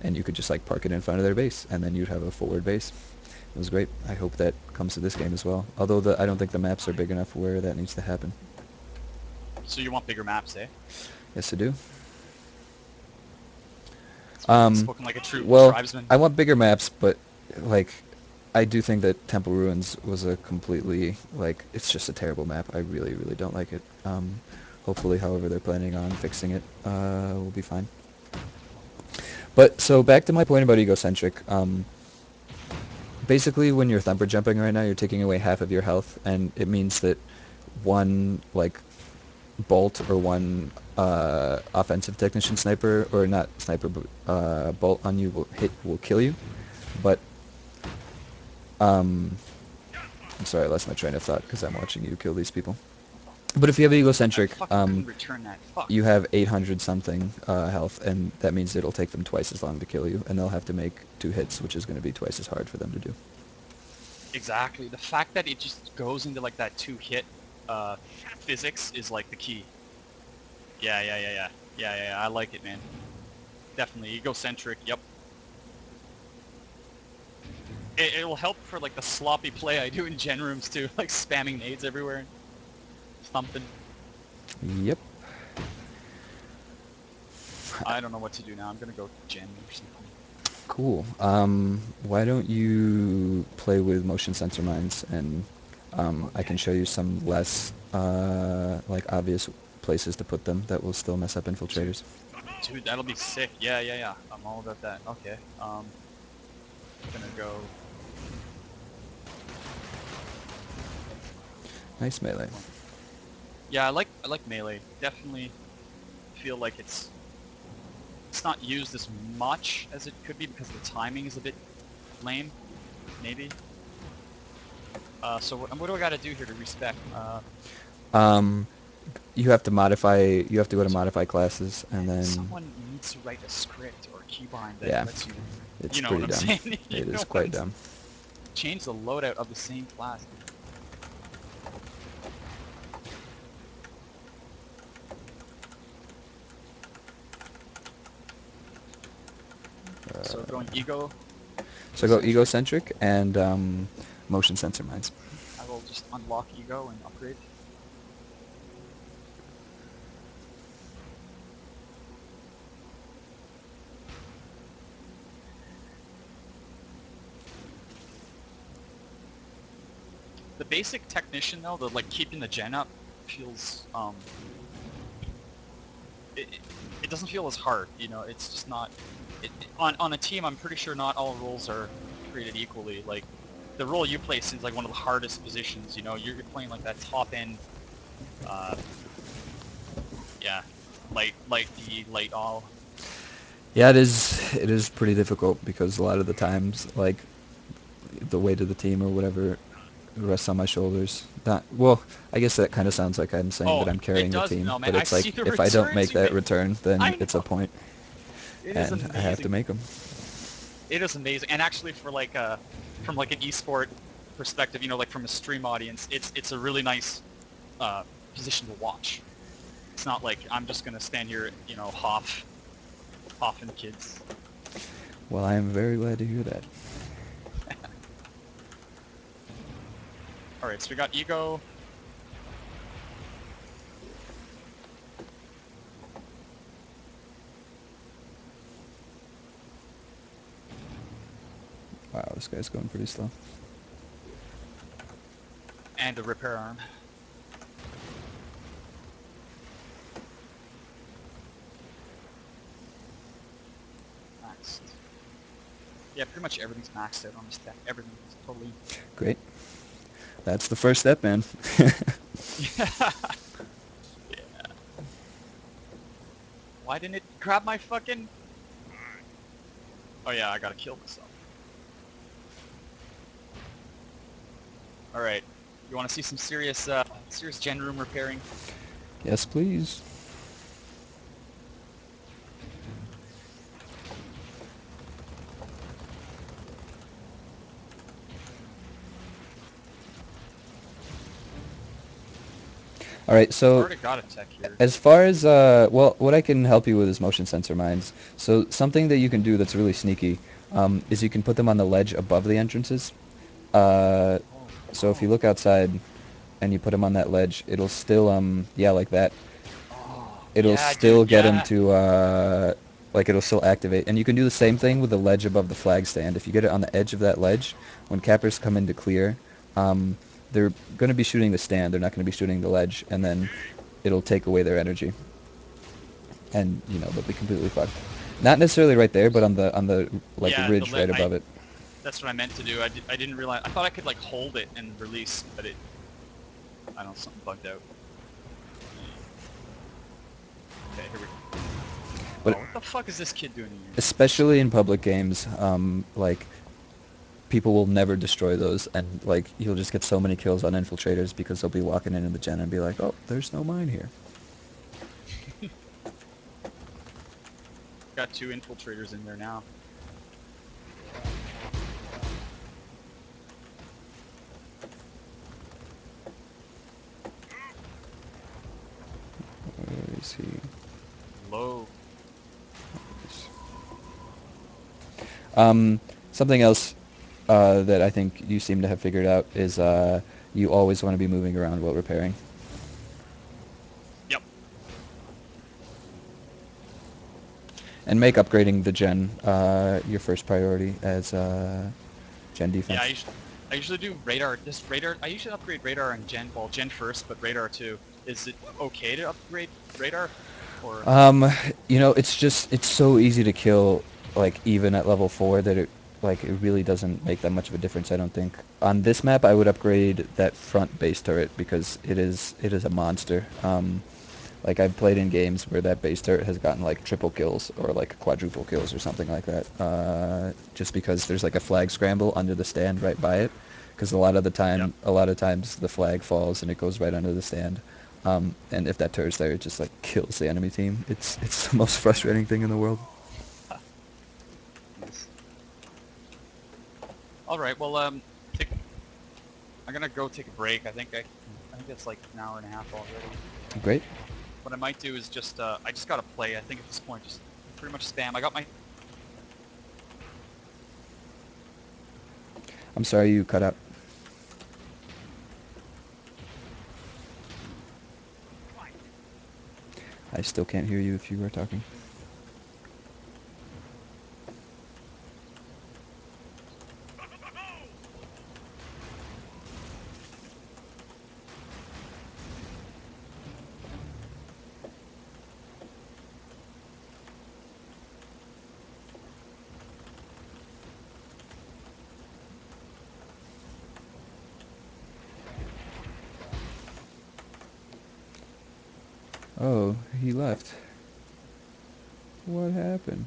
And you could just, like, park it in front of their base, and then you'd have a forward base. It was great. I hope that comes to this game as well. Although I don't think the maps are big enough where that needs to happen. So you want bigger maps, eh? Yes, I do. Spoken like a true Well, tribesman. I want bigger maps, but like, I do think that Temple Ruins was a completely like it's just a terrible map. I really, really don't like it. Hopefully, however they're planning on fixing it, will be fine. But so back to my point about egocentric. Basically, when you're thumper jumping right now, you're taking away half of your health, and it means that one like bolt or one offensive technician sniper, or not sniper, but bolt on you will kill you. But I'm sorry, I lost my train of thought because I'm watching you kill these people. But if you have I egocentric, fucking couldn't return that. Fuck. you have 800 something health, and that means it'll take them twice as long to kill you, and they'll have to make 2 hits, which is going to be twice as hard for them to do. Exactly. The fact that it just goes into like that 2-hit physics is like the key. Yeah. I like it, man. Definitely egocentric. Yep. It will help for like the sloppy play I do in gen rooms too, like spamming nades everywhere and thumping. Yep. I don't know what to do now. I'm gonna go gen or something. Cool. Why don't you play with motion sensor mines, and I can show you some less like obvious places to put them that will still mess up infiltrators. Dude, that'll be sick. Yeah. I'm all about that. Okay. Gonna go. Nice melee. Yeah, I like melee. Definitely feel like it's not used as much as it could be because the timing is a bit lame, maybe. So what do I gotta do here to respec? Um, you have to modify. You have to go to modify classes, and then Someone needs to write a script or a keybind that yeah, lets you, it's you know what pretty I'm dumb. saying? You It know is what quite I'm saying? dumb. Change the loadout of the same class. So going ego. So go Egocentric. egocentric and motion sensor mines. I will just unlock ego and upgrade. The basic technician though, the like keeping the gen up, feels it, it doesn't feel as hard. You know, it's just not on a team. I'm pretty sure not all roles are created equally. Like the role you play seems like one of the hardest positions. You know, you're playing like that top end, uh, yeah, light D, light all. Yeah, it is pretty difficult because a lot of the times, like, the weight of the team or whatever rests on my shoulders. Not well. I guess that kind of sounds like I'm saying Oh, that I'm it carrying the does. team, No, man, but I it's see like the if I don't returns make you that make. return, then I it's a know. point, It is and I have to amazing. make them. It is amazing, and actually, for like from like an esport perspective, you know, like from a stream audience, it's a really nice uh, position to watch. It's not like I'm just gonna stand here, you know, hoffing kids. Well, I am very glad to hear that. All right, so we got ego. Wow, this guy's going pretty slow. And a repair arm. Maxed. Yeah, pretty much everything's maxed out on this tech. Everything is totally. Great. That's the first step, man. Yeah. Yeah. Why didn't it grab my fucking? Oh yeah, I gotta kill myself. All right. You want to see some serious gen room repairing? Yes, please. All right, I've so already got a tech here. as far as well, what I can help you with is motion sensor mines. So something that you can do that's really sneaky is you can put them on the ledge above the entrances. Uh, so if you look outside and you put them on that ledge, it'll still yeah, like that. Oh, It'll yeah, dude, still get them yeah. to like it'll still activate. And you can do the same thing with the ledge above the flag stand. If you get it on the edge of that ledge, when cappers come in to clear, um, they're going to be shooting the stand. They're not going to be shooting the ledge, and then it'll take away their energy, and they'll be completely fucked. Not necessarily right there, but on the like Yeah, ridge right above it. that's what I meant to do. I didn't realize. I thought I could like hold it and release, but I don't know, something bugged out. Okay, here we go. But Oh, what the fuck is this kid doing here? especially in public games, like people will never destroy those, and like you'll just get so many kills on infiltrators because they'll be walking into the gen and be like, oh, there's no mine here. Got two infiltrators in there now. Where is he? Low. Something else that I think you seem to have figured out is you always want to be moving around while repairing. Yep. And make upgrading the gen your first priority as gen Yeah, defense. I usually do radar. This radar. I usually upgrade radar and gen. Well, gen first, but radar too. Is it okay to upgrade radar, or? Um, it's so easy to kill, like even at level 4 that it really doesn't make that much of a difference. I don't think. On this map, I would upgrade that front base turret because it is a monster. Like I've played in games where that base turret has gotten like triple kills or like quadruple kills or something like that. Just because there's like a flag scramble under the stand right by it. Because Yep. a lot of times the flag falls and it goes right under the stand. And if that turret's there, it just like kills the enemy team. It's the most frustrating thing in the world. Nice. All right. Well, take, I'm gonna go take a break. I think it's like an hour and a half already. Great. What I might do is just I just gotta play. I think at this point, just pretty much spam. I got my. I'm sorry you cut out. I still can't hear you if you were talking. Oh, he left. What happened?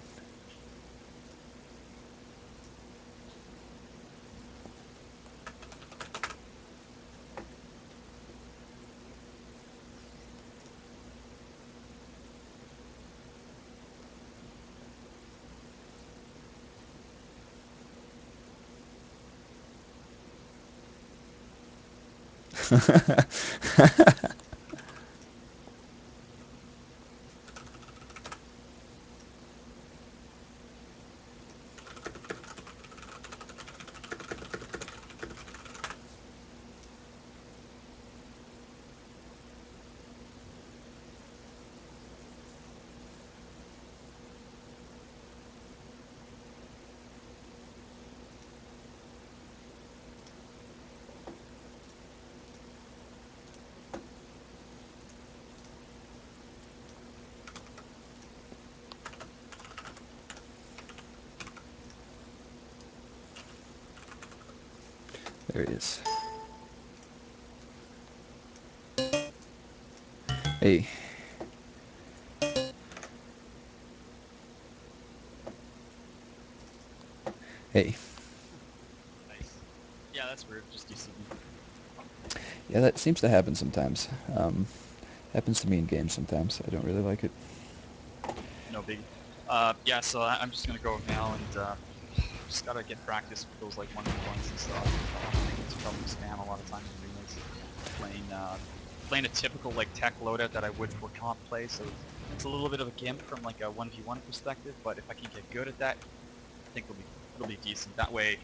There he is. Hey. Hey. Nice. Yeah, that's weird. Just you see me. Yeah, that seems to happen sometimes. Happens to me in games sometimes. I don't really like it. No biggie. Yeah, so I'm just gonna go now and just gotta get practice with those like 1v1s and stuff. Need to probably spam a lot of time in arenas, playing a typical like tech loadout that I would for comp play. So it's a little bit of a gimp from like a 1v1 perspective, but if I can get good at that, I think it'll be decent. That way,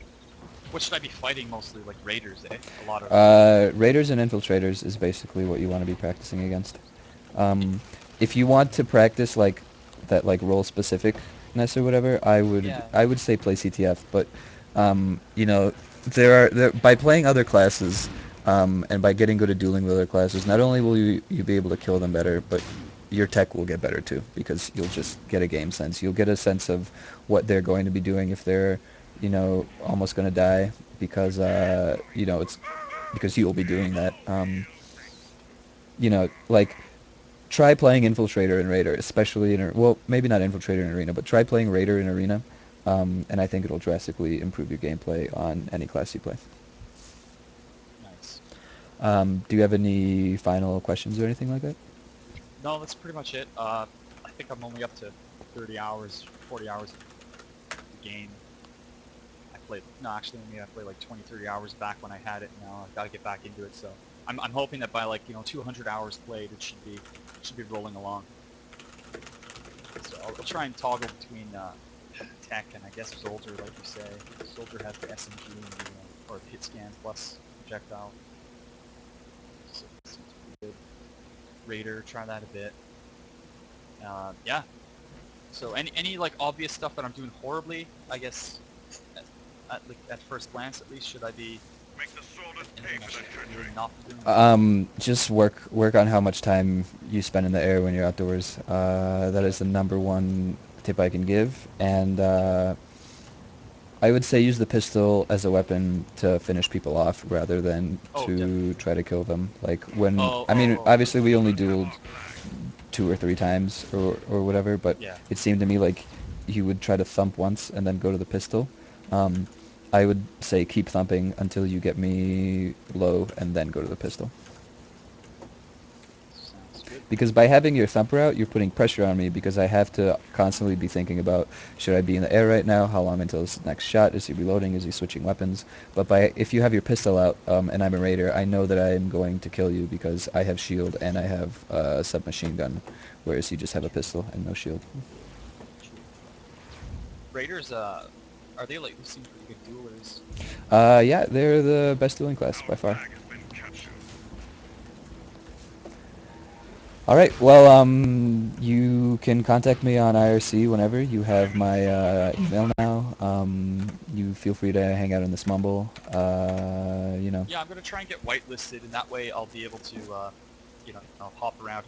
what should I be fighting mostly? Like raiders, eh? A lot of Raiders and infiltrators is basically what you want to be practicing against. If you want to practice like that, like role specificness or whatever, yeah. I would say play CTF. But you know, by playing other classes and by getting good at dueling with other classes, not only will you be able to kill them better, but your tech will get better too because you'll just get a game sense. You'll get a sense of what they're going to be doing if they're, you know, almost going to die because you know, it's because you'll be doing that. You know, like try playing Infiltrator and Raider, especially in well, maybe not Infiltrator in Arena, but try playing Raider in Arena, and I think it'll drastically improve your gameplay on any class you play. Nice. Do you have any final questions or anything like that? No, that's pretty much it. I think I'm only up to 30 hours, 40 hours of the game. I played, no, actually, maybe I played like 20, 30 hours back when I had it. Now I've got to get back into it. So I'm hoping that by like, 200 hours played, it should be rolling along. So I'll try and toggle between tech and I guess Soldier, like you say. Soldier has the SMG and the or hit scan plus projectile, so it seems pretty good. Raider, try that a bit. Yeah. So any like obvious stuff that I'm doing horribly, I guess, like at first glance at least, should I be Make the soldiers pay anything I for should their really treachery. not be doing? Or? Just work on how much time you spend in the air when you're outdoors. That Okay. is the number one tip I can give, and I would say use the pistol as a weapon to finish people off rather than Oh, to definitely. try to kill them. Like when Oh, I oh, mean, oh. obviously we only Soldiers have dueled our flag. 2 or 3 times or whatever, but Yeah. it seemed to me like he would try to thump once and then go to the pistol. Um, I would say keep thumping until you get me low and then go to the pistol. Sounds good. Because by having your thumper out, you're putting pressure on me because I have to constantly be thinking about should I be in the air right now? How long until his next shot? Is he reloading? Is he switching weapons? But if you have your pistol out and I'm a raider, I know that I am going to kill you because I have shield and I have a submachine gun, whereas you just have a pistol and no shield. True. Raiders, are they like they seem pretty good duelers? Yeah, they're the best dueling class Our by far. flag has been captured. All right. Well, you can contact me on IRC whenever. You have Diamond my soldiers have our email flag. now. You feel free to hang out in this mumble. You know. Yeah, I'm gonna try and get whitelisted, and that way I'll be able to, hop around